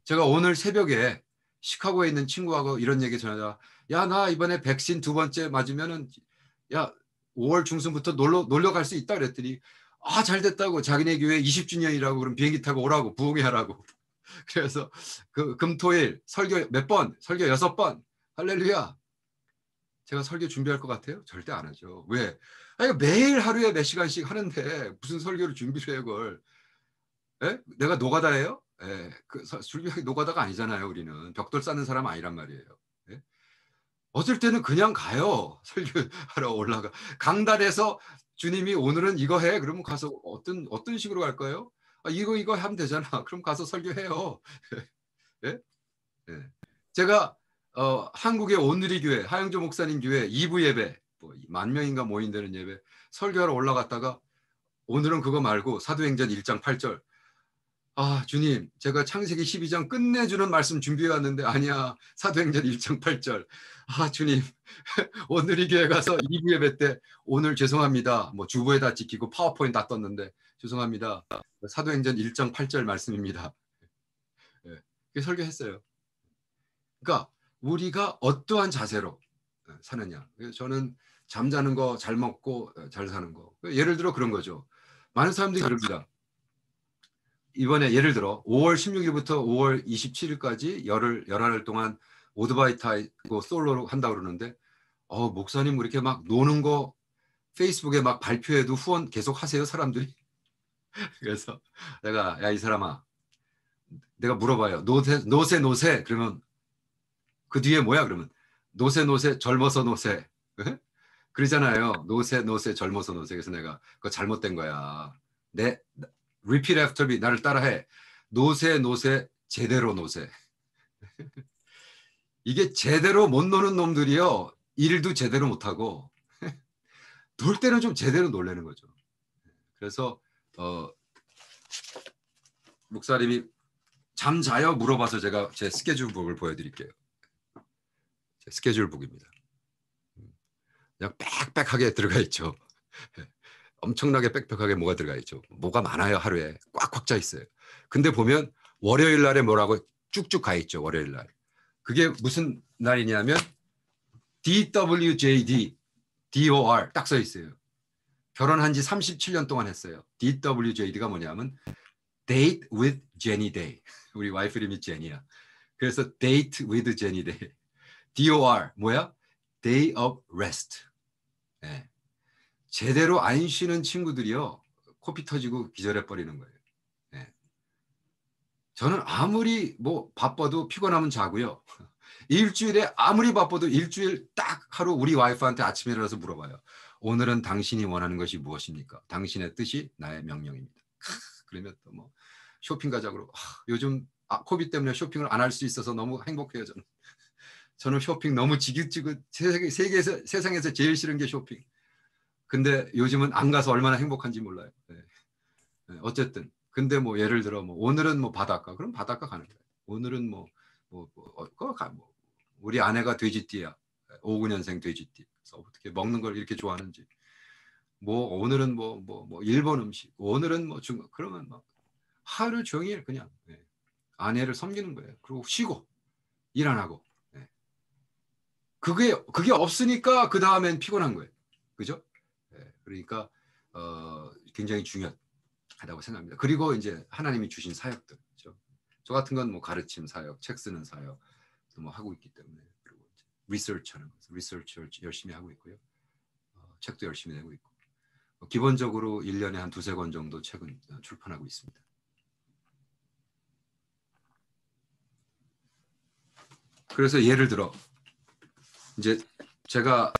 제가 오늘 새벽에 시카고에 있는 친구하고 이런 얘기 전하자. 야, 나 이번에 백신 2번째 맞으면은 야 5월 중순부터 놀러 갈 수 있다 그랬더니 잘 됐다고 자기네 교회 20주년이라고 그럼 비행기 타고 오라고 부흥회 하라고. 그래서 그 금토일 설교 몇 번? 설교 6번. 할렐루야. 제가 설교 준비할 것 같아요? 절대 안 하죠. 왜? 매일 하루에 몇 시간씩 하는데 무슨 설교를 준비를 해요 그걸. 내가 노가다예요? 설교하기 노가다가 아니잖아요. 우리는 벽돌 쌓는 사람 아니란 말이에요. 어떨 때는 그냥 가요. 설교하러 올라가. 강단에서 주님이 오늘은 이거 해. 그러면 가서 어떤 식으로 갈까요? 이거 하면 되잖아. 그럼 가서 설교해요. 네? 네. 제가 한국의 온누리 교회, 하영조 목사님 교회 2부 예배, 뭐 10,000명인가 모인다는 예배 설교하러 올라갔다가 오늘은 그거 말고 사도행전 1장 8절 아, 주님, 제가 창세기 12장 끝내주는 말씀 준비해 왔는데 아니야. 사도행전 1장 8절. 아, 주님, 오늘 이 교회 가서 2부 예배 때 오늘 죄송합니다. 뭐 주보에 다 찍히고 파워포인트 다 떴는데 죄송합니다. 사도행전 1장 8절 말씀입니다. 예, 그렇게 설교했어요. 그러니까 우리가 어떠한 자세로 사느냐. 저는 잠자는 거, 잘 먹고 잘 사는 거. 예를 들어 그런 거죠. 많은 사람들이 그럽니다. 이번에 예를 들어 5월 16일부터 5월 27일까지 열흘 동안 오토바이 타고 솔로로 한다고 그러는데 목사님 이렇게 막 노는 거 페이스북에 막 발표해도 후원 계속 하세요 사람들이. 그래서 내가 야 이 사람아 내가 물어봐요. 노세 그러면 그 뒤에 뭐야 그러면 노세 젊어서 노세 그러잖아요. 노세 젊어서 노세. 그래서 내가 그거 잘못된 거야. 내 repeat after me 나를 따라해. 노세 제대로 노세. 이게 제대로 못 노는 놈들이요. 일도 제대로 못하고 놀 때는 좀 제대로 놀래는 거죠. 그래서 목사님이 잠 자요? 물어봐서 제가 제 스케줄북을 보여드릴게요. 제 스케줄북입니다. 그냥 빽빽하게 들어가 있죠. 엄청나게 빽빽하게 뭐가 들어가 있죠. 뭐가 많아요. 하루에 꽉꽉 차 있어요. 근데 보면 월요일 날에 뭐라고 쭉쭉 가 있죠. 월요일 날. 그게 무슨 날이냐면 DWJD, DOR 딱 써 있어요. 결혼한 지 37년 동안 했어요. DWJD가 뭐냐면 Date with Jenny Day. 우리 와이프 이름이 제니야. 그래서 Date with Jenny Day. DOR 뭐야? Day of Rest. 네. 제대로 안 쉬는 친구들이요. 코피 터지고 기절해 버리는 거예요. 네. 저는 아무리 뭐 바빠도 피곤하면 자고요. 일주일에 아무리 바빠도 일주일 딱 하루 우리 와이프한테 아침에 일어나서 물어봐요. 오늘은 당신이 원하는 것이 무엇입니까? 당신의 뜻이 나의 명령입니다. 그러면 또 뭐 쇼핑 가자고 요즘 코비드 때문에 쇼핑을 안 할 수 있어서 너무 행복해요. 저는 쇼핑 너무 지긋지긋 세상에서 제일 싫은 게 쇼핑. 근데 요즘은 안 가서 얼마나 행복한지 몰라요. 네. 네. 어쨌든 근데 뭐 예를 들어 뭐 오늘은 뭐 바닷가 그럼 바닷가 가는 거예요. 오늘은 뭐 우리 아내가 돼지띠야. 59년생 돼지띠. 그래서 어떻게 먹는 걸 이렇게 좋아하는지. 뭐 오늘은 뭐 일본 음식. 오늘은 뭐 중국. 그러면 막 하루 종일 그냥 아내를 섬기는 거예요. 그리고 쉬고 일 안 하고. 그게 없으니까 그 다음엔 피곤한 거예요. 그죠? 그러니까 굉장히 중요하다고 생각합니다. 그리고 이제 하나님이 주신 사역들. 그렇죠? 저 같은 건 뭐 가르침 사역, 책 쓰는 사역 뭐 하고 있기 때문에 그리고 리서치하는 거, 리서치 열심히 하고 있고요. 책도 열심히 내고 있고 기본적으로 1년에 한 2-3권 정도 책은 출판하고 있습니다. 그래서 예를 들어 이제 제가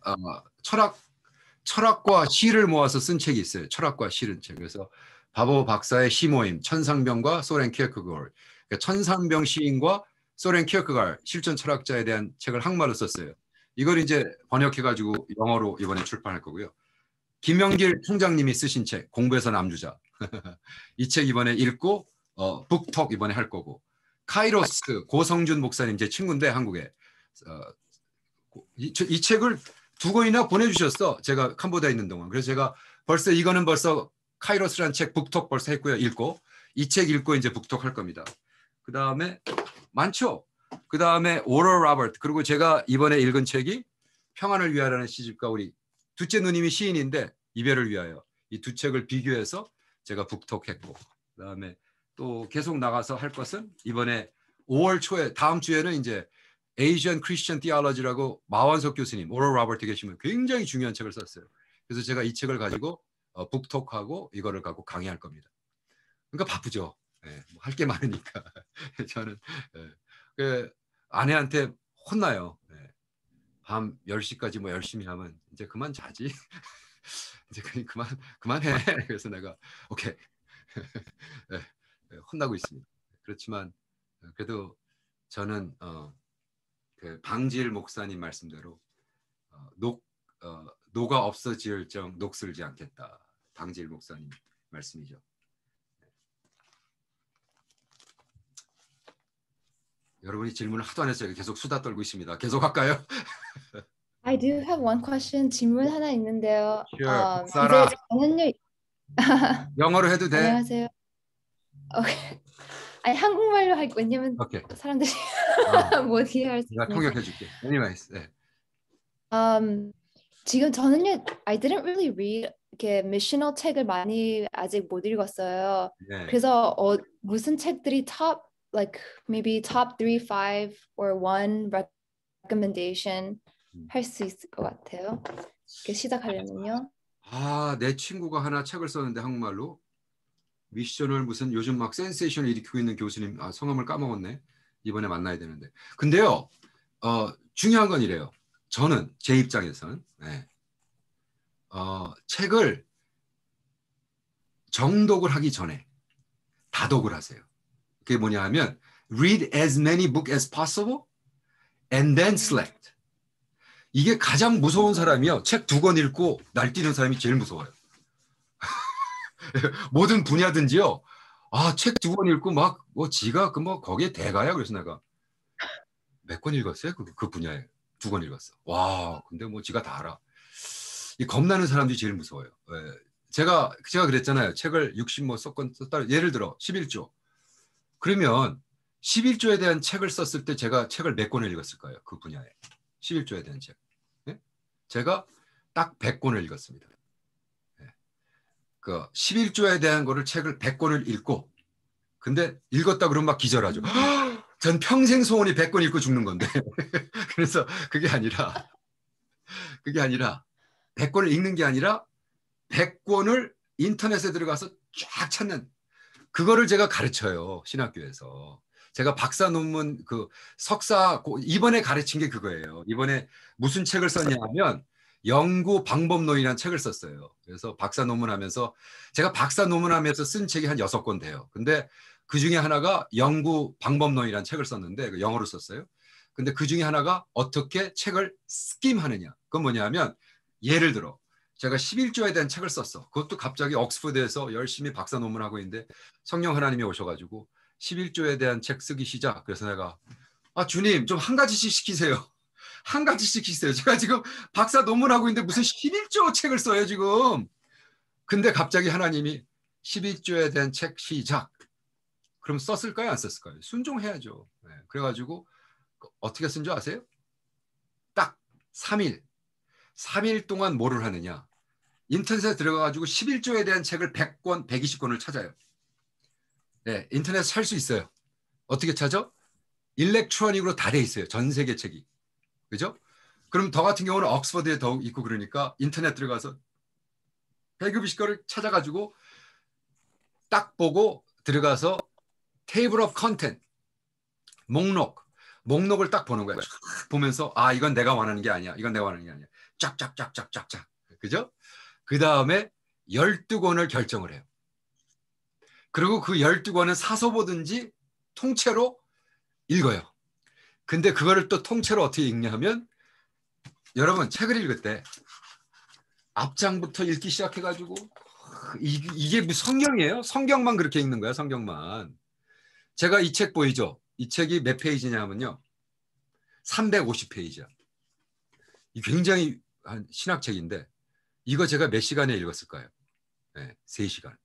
철학과 시를 모아서 쓴 책이 있어요. 철학과 시를 책. 그래서 바보 박사의 시 모임, 천상병과 소렌 키어크가르. 그러니까 천상병 시인과 소렌 키어크가르 실존 철학자에 대한 책을 한국말로 썼어요. 이걸 이제 번역해가지고 영어로 이번에 출판할 거고요. 김영길 총장님이 쓰신 책, 공부해서 남주자. 이 책 이번에 읽고 북톡 이번에 할 거고. 카이로스 고성준 목사님 제 친구인데 한국에 이 책을 2권이나 보내주셨어. 제가 캄보디아에 있는 동안. 그래서 제가 이거는 벌써 카이로스라는 책 북톡 벌써 했고요. 읽고 이 책 읽고 이제 북톡 할 겁니다. 그 다음에 많죠. 그 다음에 오럴 로버트 그리고 제가 이번에 읽은 책이 평안을 위하여라는 시집과 우리 둘째 누님이 시인인데 이별을 위하여 이 두 책을 비교해서 제가 북톡했고 그 다음에 또 계속 나가서 할 것은 이번에 5월 초에 다음 주에는 이제 Asian Christian Theology라고 마완석 교수님, 오럴 로버트 계시면 굉장히 중요한 책을 썼어요. 그래서 제가 이 책을 가지고 북톡하고 이거를 갖고 강의할 겁니다. 그러니까 바쁘죠. 할 게 많으니까. 저는 그 아내한테 혼나요. 밤 10시까지 뭐 열심히 하면 이제 그만 자지. 이제 그만해. 그래서 내가 오케이. 혼나고 있습니다. 그렇지만 그래도 저는 그 방질 목사님 말씀대로 노가 없어질정 녹슬지 않겠다. 방질 목사님 말씀이죠. 여러분이 질문을 하도 안 해서 계속 수다 떨고 있습니다. 계속 할까요? I do have one question. 질문 하나 있는데요. Sure. 이제 사라. 저는요. 영어로 해도 돼. 안녕하세요. 오케이. 아니 한국말로 할 거예요. 왜냐면 오케이. 사람들이 아, 못 이해할 수 내가 있으니까. 통역해 줄게. Anyways. 네. 지금 저는요, I didn't really read 이렇게 missional 책을 많이 아직 못 읽었어요. 네. 그래서 무슨 책들이 like maybe top 3, 5 or 1 recommendation 할 수 있을 것 같아요. 이렇게 시작하려면요. 아, 내 친구가 하나 책을 썼는데 한국말로 미션을 무슨 요즘 막 센세이션을 일으키고 있는 교수님, 아, 성함을 까먹었네. 이번에 만나야 되는데. 근데요, 중요한 건 이래요. 저는 제 입장에서는 책을 정독을 하기 전에 다독을 하세요. 그게 뭐냐 하면 read as many books as possible and then select. 이게 가장 무서운 사람이요. 책 2권 읽고 날뛰는 사람이 제일 무서워요. 모든 분야든지요. 아, 책 2권 읽고 막 지가 거기에 대가야. 그래서 내가 몇 권 읽었어요? 그 분야에 2권 읽었어. 와, 근데 지가 다 알아. 이 겁나는 사람들이 제일 무서워요. 제가 그랬잖아요. 책을 60권 썼다. 예를 들어 11조. 그러면 11조에 대한 책을 썼을 때 제가 책을 몇 권을 읽었을까요? 그 분야에. 11조에 대한 책. 네? 제가 딱 100권을 읽었습니다. 그 11조에 대한 거를 책을 100권을 읽고 근데 읽었다 그러면 막 기절하죠. 전 평생 소원이 100권 읽고 죽는 건데. 그래서 그게 아니라 100권을 읽는 게 아니라 100권을 인터넷에 들어가서 쫙 찾는 그거를 제가 가르쳐요. 신학교에서. 제가 박사 논문 이번에 가르친 게 그거예요. 이번에 무슨 책을 썼냐 하면 연구 방법론이라는 책을 썼어요. 그래서 박사 논문하면서 제가 박사 논문하면서 쓴 책이 한 6권 돼요. 근데 그 중에 하나가 연구 방법론이라는 책을 썼는데 영어로 썼어요. 근데 그 중에 하나가 어떻게 책을 스킴하느냐. 그건 뭐냐 하면 예를 들어 제가 11조에 대한 책을 썼어. 그것도 갑자기 옥스퍼드에서 열심히 박사 논문하고 있는데 성령 하나님이 오셔가지고 11조에 대한 책 쓰기 시작. 그래서 내가 주님 좀 한 가지씩 시키세요. 한 가지씩 시키세요. 제가 지금 박사 논문하고 있는데 무슨 11조 책을 써요 지금. 근데 갑자기 하나님이 11조에 대한 책 시작. 그럼 썼을까요? 안 썼을까요? 순종해야죠. 네. 그래가지고 어떻게 쓴 줄 아세요? 딱 3일 동안 뭐를 하느냐. 인터넷에 들어가가지고 11조에 대한 책을 100권, 120권을 찾아요. 네, 인터넷에 살 수 있어요. 어떻게 찾아? 일렉트로닉으로 다 돼 있어요. 전 세계 책이. 그죠? 그럼 더 같은 경우는 옥스퍼드에 더 있고 그러니까 인터넷 들어가서 120권을 찾아가지고 딱 보고 들어가서 테이블 오브 컨텐트 목록을 딱 보는 거예요. 보면서 이건 내가 원하는 게 아니야. 이건 내가 원하는 게 아니야. 쫙쫙쫙쫙쫙쫙. 그죠? 그 다음에 12권을 결정을 해요. 그리고 그 12권은 사서 보든지 통째로 읽어요. 근데 그거를 또 통째로 어떻게 읽냐 하면 여러분 책을 읽을 때 앞장부터 읽기 시작해가지고 이게 무슨 성경이에요? 성경만 그렇게 읽는 거야. 성경만. 제가 이 책 보이죠? 이 책이 몇 페이지냐면요. 350페이지야. 굉장히 한 신학책인데 이거 제가 몇 시간에 읽었을까요? 네, 3시간.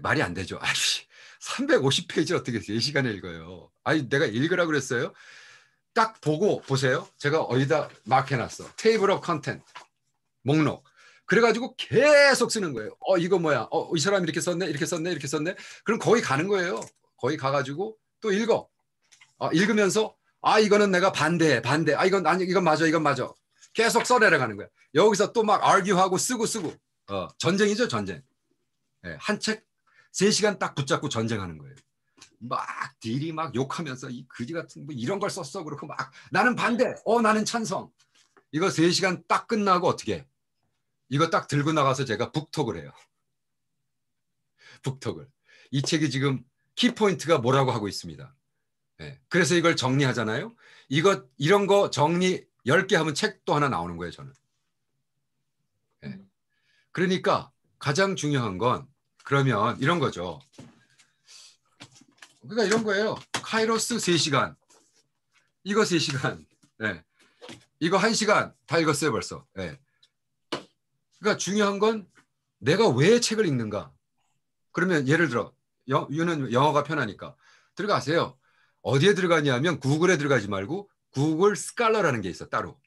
말이 안 되죠. 350페이지 어떻게 3시간에 읽어요? 내가 읽으라고 그랬어요. 딱 보고 보세요. 제가 어디다 마크해놨어. 테이블 오브 컨텐트 목록. 그래가지고 계속 쓰는 거예요. 이거 뭐야? 이 사람이 이렇게 썼네, 이렇게 썼네, 이렇게 썼네. 그럼 거기 가는 거예요. 거기 가가지고 또 읽어. 읽으면서 이거는 내가 반대해. 이건 아니, 이건 맞아, 이건 맞아. 계속 써내려가는 거야. 여기서 또 막 argue하고 쓰고. 전쟁이죠, 전쟁. 네, 한 책 3시간 딱 붙잡고 전쟁하는 거예요. 막 딜이 막 욕하면서 이 그지 같은 뭐 이런 걸 썼어. 그렇고 막 나는 반대. 나는 찬성. 이거 3시간 딱 끝나고 어떻게 해? 이거 딱 들고 나가서 제가 북톡을 해요. 북톡을. 이 책이 지금 키포인트가 뭐라고 하고 있습니다. 네. 그래서 이걸 정리하잖아요. 이런 거 정리 10개 하면 책도 하나 나오는 거예요, 저는. 네. 그러니까 가장 중요한 건 그러면 이런 거죠. 그러니까 이런 거예요. 카이로스 3시간. 이거 3시간. 네. 이거 1시간 다 읽었어요 벌써. 네. 그러니까 중요한 건 내가 왜 책을 읽는가. 그러면 예를 들어 유는 영어가 편하니까 들어가세요. 어디에 들어가냐면 구글에 들어가지 말고 구글 스칼러라는 게 있어 따로.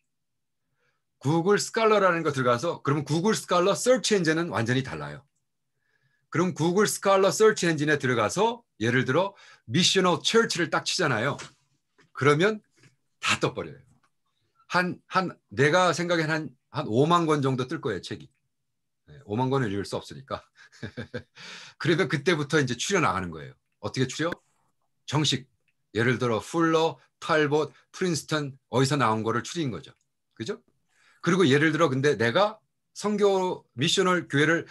구글 스칼러라는 거 들어가서 그러면 구글 스칼러 서치 엔진은 완전히 달라요. 그럼 구글 스칼러 서치 엔진에 들어가서 예를 들어 미셔널 처치를 딱 치잖아요. 그러면 다 떠버려요. 내가 생각엔 한 5만 권 정도 뜰 거예요, 책이. 5만 권을 읽을 수 없으니까. 그러면 그때부터 이제 추려 나가는 거예요. 어떻게 추려? 정식. 예를 들어 풀러, 탈봇, 프린스턴 어디서 나온 거를 추린 거죠. 그죠? 그리고 예를 들어 근데 내가 선교 미셔널 교회를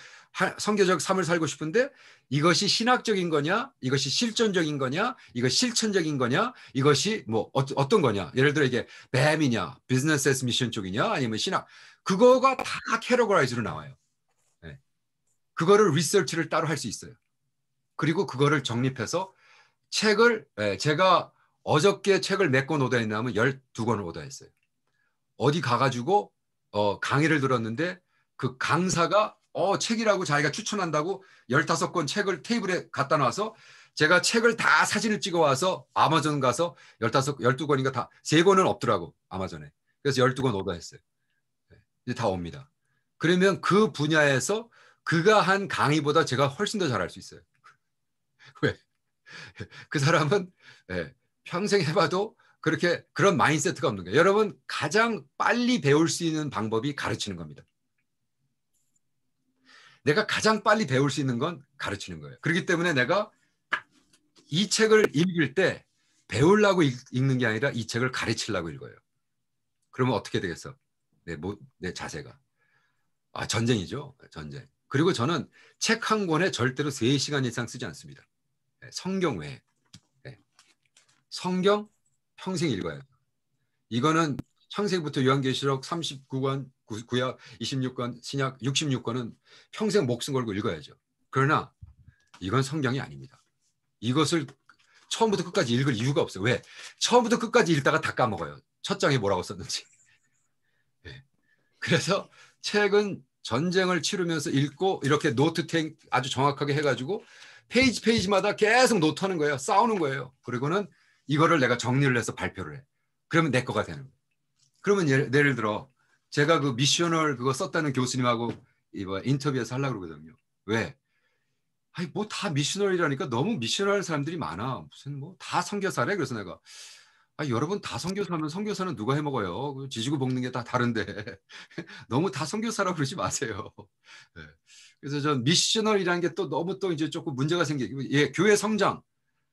선교적 삶을 살고 싶은데 이것이 신학적인 거냐, 이것이 실존적인 거냐, 이것이 실천적인 거냐, 이것이 뭐 어떤 거냐. 예를 들어 이게 뱀이냐, 비즈니스 에스 미션 쪽이냐, 아니면 신학. 그거가 다 캐러고라이즈로 나와요. 네. 그거를 리서치를 따로 할 수 있어요. 그리고 그거를 정립해서 책을 제가 어저께 책을 몇 권 오더했냐면 12권을 오더했어요. 어디 가가지고 강의를 들었는데 그 강사가 책이라고 자기가 추천한다고 15권 책을 테이블에 갖다 놔서 제가 책을 다 사진을 찍어 와서 아마존 가서 12권인가 다 3권은 없더라고 아마존에. 그래서 12권 오더했어요. 이제 다 옵니다. 그러면 그 분야에서 그가 한 강의보다 제가 훨씬 더 잘할 수 있어요. 왜? 그 사람은 평생 해봐도 그런 마인드세트가 없는 거예요. 여러분 가장 빨리 배울 수 있는 방법이 가르치는 겁니다. 내가 가장 빨리 배울 수 있는 건 가르치는 거예요. 그렇기 때문에 내가 이 책을 읽을 때 배우려고 읽는 게 아니라 이 책을 가르치려고 읽어요. 그러면 어떻게 되겠어? 내 자세가. 전쟁이죠. 전쟁. 그리고 저는 책 한 권에 절대로 3시간 이상 쓰지 않습니다. 성경 외에. 성경 평생 읽어야 돼요. 이거는 창세기부터 요한계시록 39권, 구약 26권, 신약 66권은 평생 목숨 걸고 읽어야죠. 그러나 이건 성경이 아닙니다. 이것을 처음부터 끝까지 읽을 이유가 없어요. 왜? 처음부터 끝까지 읽다가 다 까먹어요. 첫 장에 뭐라고 썼는지. 그래서 책은 전쟁을 치르면서 읽고 이렇게 노트탱 아주 정확하게 해가지고 페이지마다 계속 노트하는 거예요. 싸우는 거예요. 그리고는 이거를 내가 정리를 해서 발표를 해. 그러면 내 거가 되는 거예요. 그러면 예를 들어 제가 그 미셔널 그거 썼다는 교수님하고 인터뷰에서 하려고 그러거든요. 왜? 아니 뭐 다 미셔널이라니까 너무 미셔널 사람들이 많아. 무슨 뭐 다 선교사래. 그래서 내가 여러분 다 선교사면 선교사는 누가 해먹어요. 지지고 볶는 게 다 다른데 너무 다 선교사라고 그러지 마세요. 네. 그래서 전 미셔널이라는 게 또 너무 또 이제 조금 문제가 생기고 교회 성장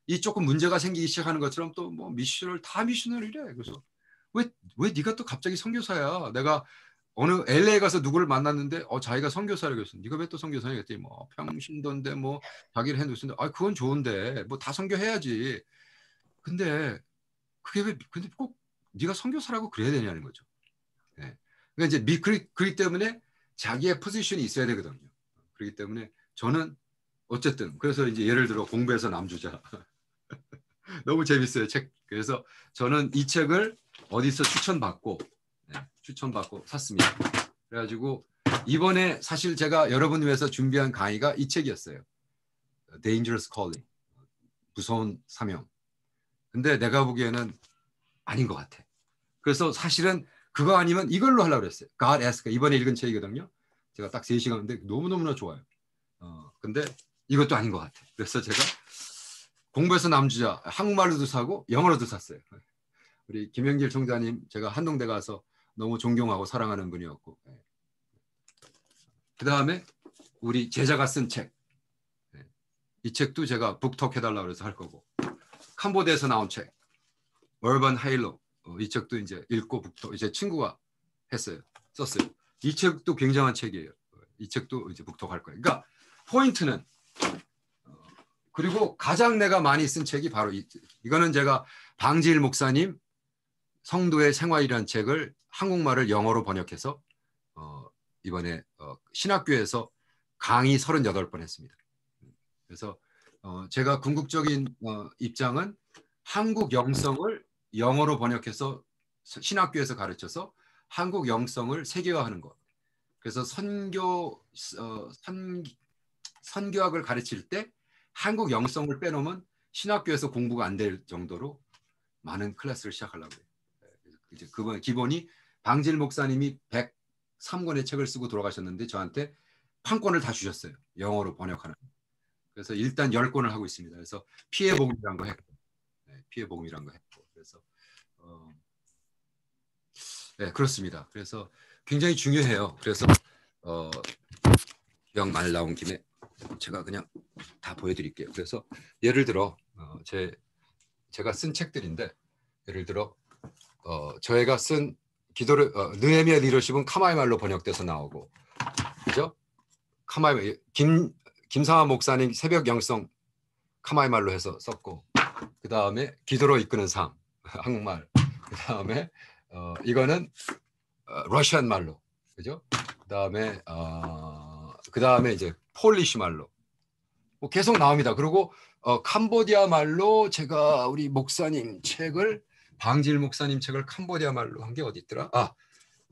이 조금 문제가 생기기 시작하는 것처럼 또 뭐 미셔널 다 미셔널이래. 그래서 왜 네가 또 갑자기 선교사야? 내가 어느 LA 가서 누구를 만났는데 자기가 선교사라고 했어. 네가 왜 또 선교사냐 했더니 뭐 평신도인데 뭐 자기를 해놓으신데 그건 좋은데 뭐 다 선교해야지. 근데 근데 꼭 네가 선교사라고 그래야 되냐는 거죠. 네. 그러니까 이제 그렇기 때문에 자기의 포지션이 있어야 되거든요. 그렇기 때문에 저는 어쨌든 그래서 이제 예를 들어 공부해서 남주자 너무 재밌어요 책. 그래서 저는 이 책을 어디서 추천받고 샀습니다. 그래가지고 이번에 사실 제가 여러분 위해서 준비한 강의가 이 책이었어요. Dangerous Calling, 무서운 사명. 근데 내가 보기에는 아닌 것 같아. 그래서 사실은 그거 아니면 이걸로 하려고 그랬어요. God Ask. 이번에 읽은 책이거든요. 제가 딱 3시간인데 너무너무나 좋아요. 근데 이것도 아닌 것 같아. 그래서 제가 공부해서 남주자 한국말로도 사고 영어로도 샀어요. 우리 김영길 총장님 제가 한동대 가서 너무 존경하고 사랑하는 분이었고 그 다음에 우리 제자가 쓴 책. 이 책도 제가 북톡 해달라고 해서 할 거고 캄보디아에서 나온 책 Urban Halo 이 책도 이제 읽고 북톡 이제 친구가 썼어요. 이 책도 굉장한 책이에요. 이 책도 이제 북톡할 거예요. 그러니까 포인트는 그리고 가장 내가 많이 쓴 책이 바로 이거는 제가 방지일 목사님 성도의 생활이라는 책을 한국말을 영어로 번역해서 이번에 신학교에서 강의 38번 했습니다. 그래서 제가 궁극적인 입장은 한국 영성을 영어로 번역해서 신학교에서 가르쳐서 한국 영성을 세계화하는 것. 그래서 선교학을 가르칠 때 한국 영성을 빼놓으면 신학교에서 공부가 안 될 정도로 많은 클래스를 시작하려고 해요. 이제 그번 기본이 방질 목사님이 103권의 책을 쓰고 돌아가셨는데 저한테 판권을 다 주셨어요. 영어로 번역하는. 그래서 일단 10권을 하고 있습니다. 그래서 피해 복음이라는 거 했고, 피해 복음이라는 거 했고, 그래서 네, 그렇습니다. 그래서 굉장히 중요해요. 그래서 기왕 말 나온 김에 제가 그냥 다 보여드릴게요. 그래서 예를 들어 제가 쓴 책들인데 예를 들어 저희가 쓴 기도를 느헤미야 리더십은 카마이 말로 번역돼서 나오고, 그죠? 카마이 김상환 목사님 새벽 영성 카마이 말로 해서 썼고, 그 다음에 기도로 이끄는 삶 한국말, 그 다음에 이거는 러시안 말로, 그죠? 그 다음에 이제 폴리시 말로 뭐 계속 나옵니다. 그리고 캄보디아 말로 제가 우리 목사님 책을 방질 목사님 책을 캄보디아 말로 한 게 어디 있더라?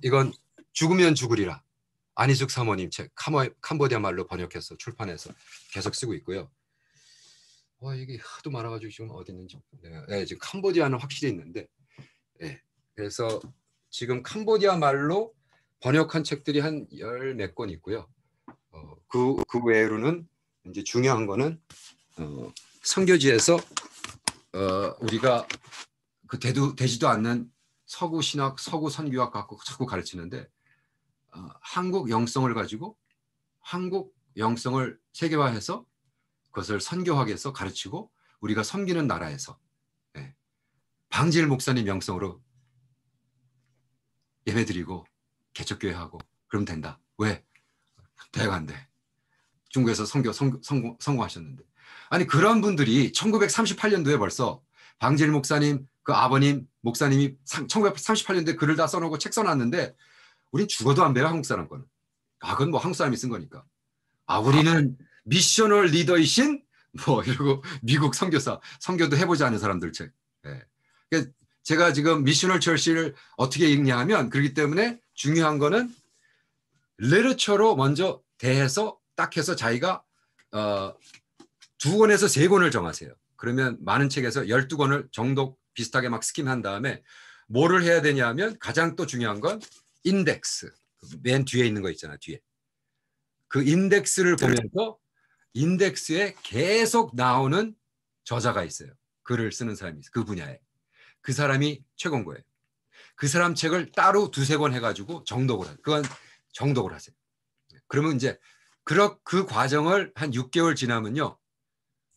이건 죽으면 죽으리라 안희숙 사모님 책 캄보디아 말로 번역해서 출판해서 계속 쓰고 있고요. 이게 하도 많아가지고 지금 어디 있는지. 네, 지금 캄보디아는 확실히 있는데, 네, 그래서 지금 캄보디아 말로 번역한 책들이 한 10몇 권 있고요. 그 외로는 이제 중요한 거는 선교지에서 우리가 그 되지도 않는 서구 신학, 서구 선교학 갖고 자꾸 가르치는데 한국 영성을 가지고 한국 영성을 세계화해서 그것을 선교학에서 가르치고 우리가 섬기는 나라에서 방질 목사님 영성으로 예배드리고 개척교회하고 그러면 된다. 왜? 대가 안 돼. 중국에서 성공하셨는데. 아니 그런 분들이 1938년도에 벌써 방질 목사님 그 아버님 목사님이 1938년도에 글을 다 써놓고 책 써놨는데 우린 죽어도 안 배워 한국 사람 거는. 그건 뭐 한국 사람이 쓴 거니까. 우리는 미셔널 리더이신 뭐 이러고 미국 선교도 해보지 않은 사람들 책. 그러니까 제가 지금 미셔널 철시를 어떻게 읽냐 하면 그렇기 때문에 중요한 거는 리터처로 먼저 대해서 딱 해서 자기가 2권에서 3권을 정하세요. 그러면 많은 책에서 12권을 정독 비슷하게 막 스킴한 다음에 뭐를 해야 되냐 하면 가장 또 중요한 건 인덱스. 맨 뒤에 있는 거 있잖아, 뒤에. 그 인덱스를 보면서 인덱스에 계속 나오는 저자가 있어요. 글을 쓰는 사람이 있어요. 그 분야에. 그 사람이 최고인 거예요. 그 사람 책을 따로 2-3권 해가지고 정독을 하세요. 그건 정독을 하세요. 그러면 이제 그 과정을 한 6개월 지나면요.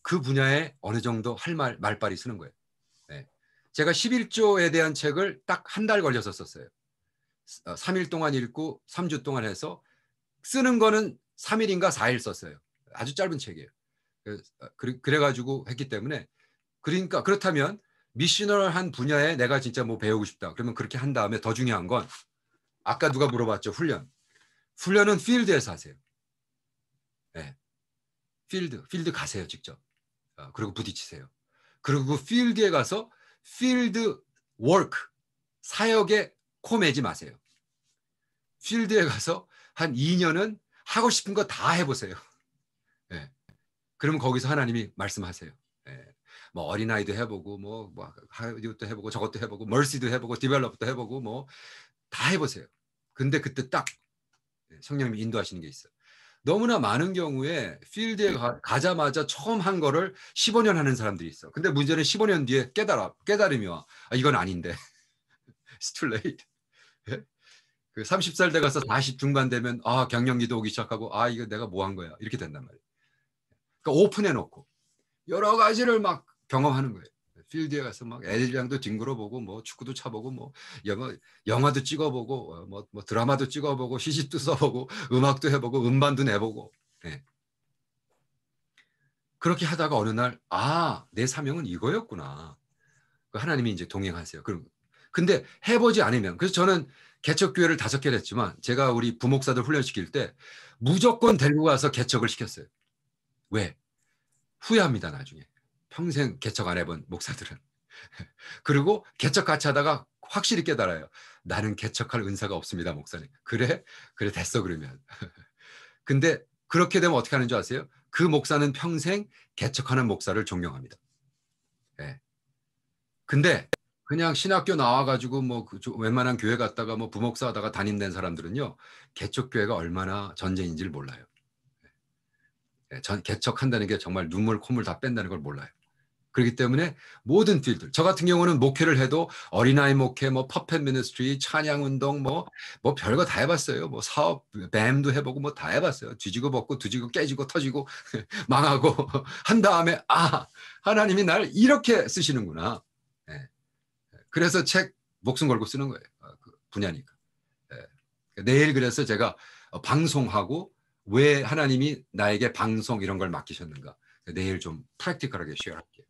그 분야에 어느 정도 말빨이 쓰는 거예요. 제가 11조에 대한 책을 딱 한 달 걸려서 썼어요. 3일 동안 읽고 3주 동안 해서 쓰는 거는 3일인가 4일 썼어요. 아주 짧은 책이에요. 그래가지고 했기 때문에 그러니까 그렇다면 미셔널한 분야에 내가 진짜 뭐 배우고 싶다. 그러면 그렇게 한 다음에 더 중요한 건 아까 누가 물어봤죠. 훈련은 필드에서 하세요. 필드 가세요. 직접. 그리고 부딪히세요. 그리고 그 필드에 가서 필드 워크, 사역에 코 매지 마세요. 필드에 가서 한 2년은 하고 싶은 거 다 해보세요. 그러면 거기서 하나님이 말씀하세요. 뭐 어린아이도 해보고 뭐 이것도 해보고 저것도 해보고 멀시도 해보고 디벨롭도 해보고 뭐 다 해보세요. 근데 그때 딱 성령님이 인도하시는 게 있어요. 너무나 많은 경우에 필드에 가자마자 처음 한 거를 15년 하는 사람들이 있어. 근데 문제는 15년 뒤에 깨달음이 와. 이건 아닌데. It's too late. 그 30살 돼가서 40 중반 되면 경영기도 오기 시작하고 이거 내가 뭐 한 거야. 이렇게 된단 말이에요. 그러니까 오픈해놓고 여러 가지를 막 경험하는 거예요. 필드에 가서 막 애들이랑도 뒹굴어보고 뭐 축구도 차보고 뭐 영화도 찍어보고 뭐 드라마도 찍어보고 시집도 써보고 음악도 해보고 음반도 내보고 그렇게 하다가 어느 날 내 사명은 이거였구나. 하나님이 이제 동행하세요. 근데 해보지 않으면 그래서 저는 개척교회를 5개를 했지만 제가 우리 부목사들 훈련시킬 때 무조건 데리고 가서 개척을 시켰어요. 왜? 후회합니다. 나중에. 평생 개척 안 해본 목사들은. 그리고 개척 같이 하다가 확실히 깨달아요. 나는 개척할 은사가 없습니다, 목사님. 그래? 그래, 됐어, 그러면. 근데 그렇게 되면 어떻게 하는 줄 아세요? 그 목사는 평생 개척하는 목사를 존경합니다. 예. 근데 그냥 신학교 나와가지고 뭐 웬만한 교회 갔다가 뭐 부목사 하다가 담임된 사람들은요, 개척교회가 얼마나 전쟁인지를 몰라요. 예. 개척한다는 게 정말 눈물, 콧물 다 뺀다는 걸 몰라요. 그렇기 때문에 모든 필드, 저 같은 경우는 목회를 해도 어린아이 목회, 뭐 퍼펫 미니스트리, 찬양 운동, 뭐 별거 다 해봤어요. 뭐 사업, 뱀도 해보고 뭐 다 해봤어요. 뒤지고 벗고 뒤지고 깨지고 터지고 망하고 한 다음에 하나님이 날 이렇게 쓰시는구나. 예. 그래서 책 목숨 걸고 쓰는 거예요. 그 분야니까. 예. 내일 그래서 제가 방송하고 왜 하나님이 나에게 방송 이런 걸 맡기셨는가. 내일 좀 프랙티컬하게 쉐어할게요.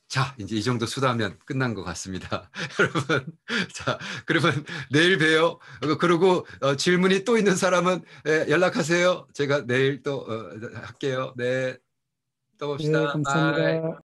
자, 이제 이 정도 수다하면 끝난 것 같습니다. 여러분, 자, 그러면 내일 봬요. 그리고 질문이 또 있는 사람은 연락하세요. 제가 내일 또 할게요. 네, 또 네, 봅시다. 바이. 감사합니다.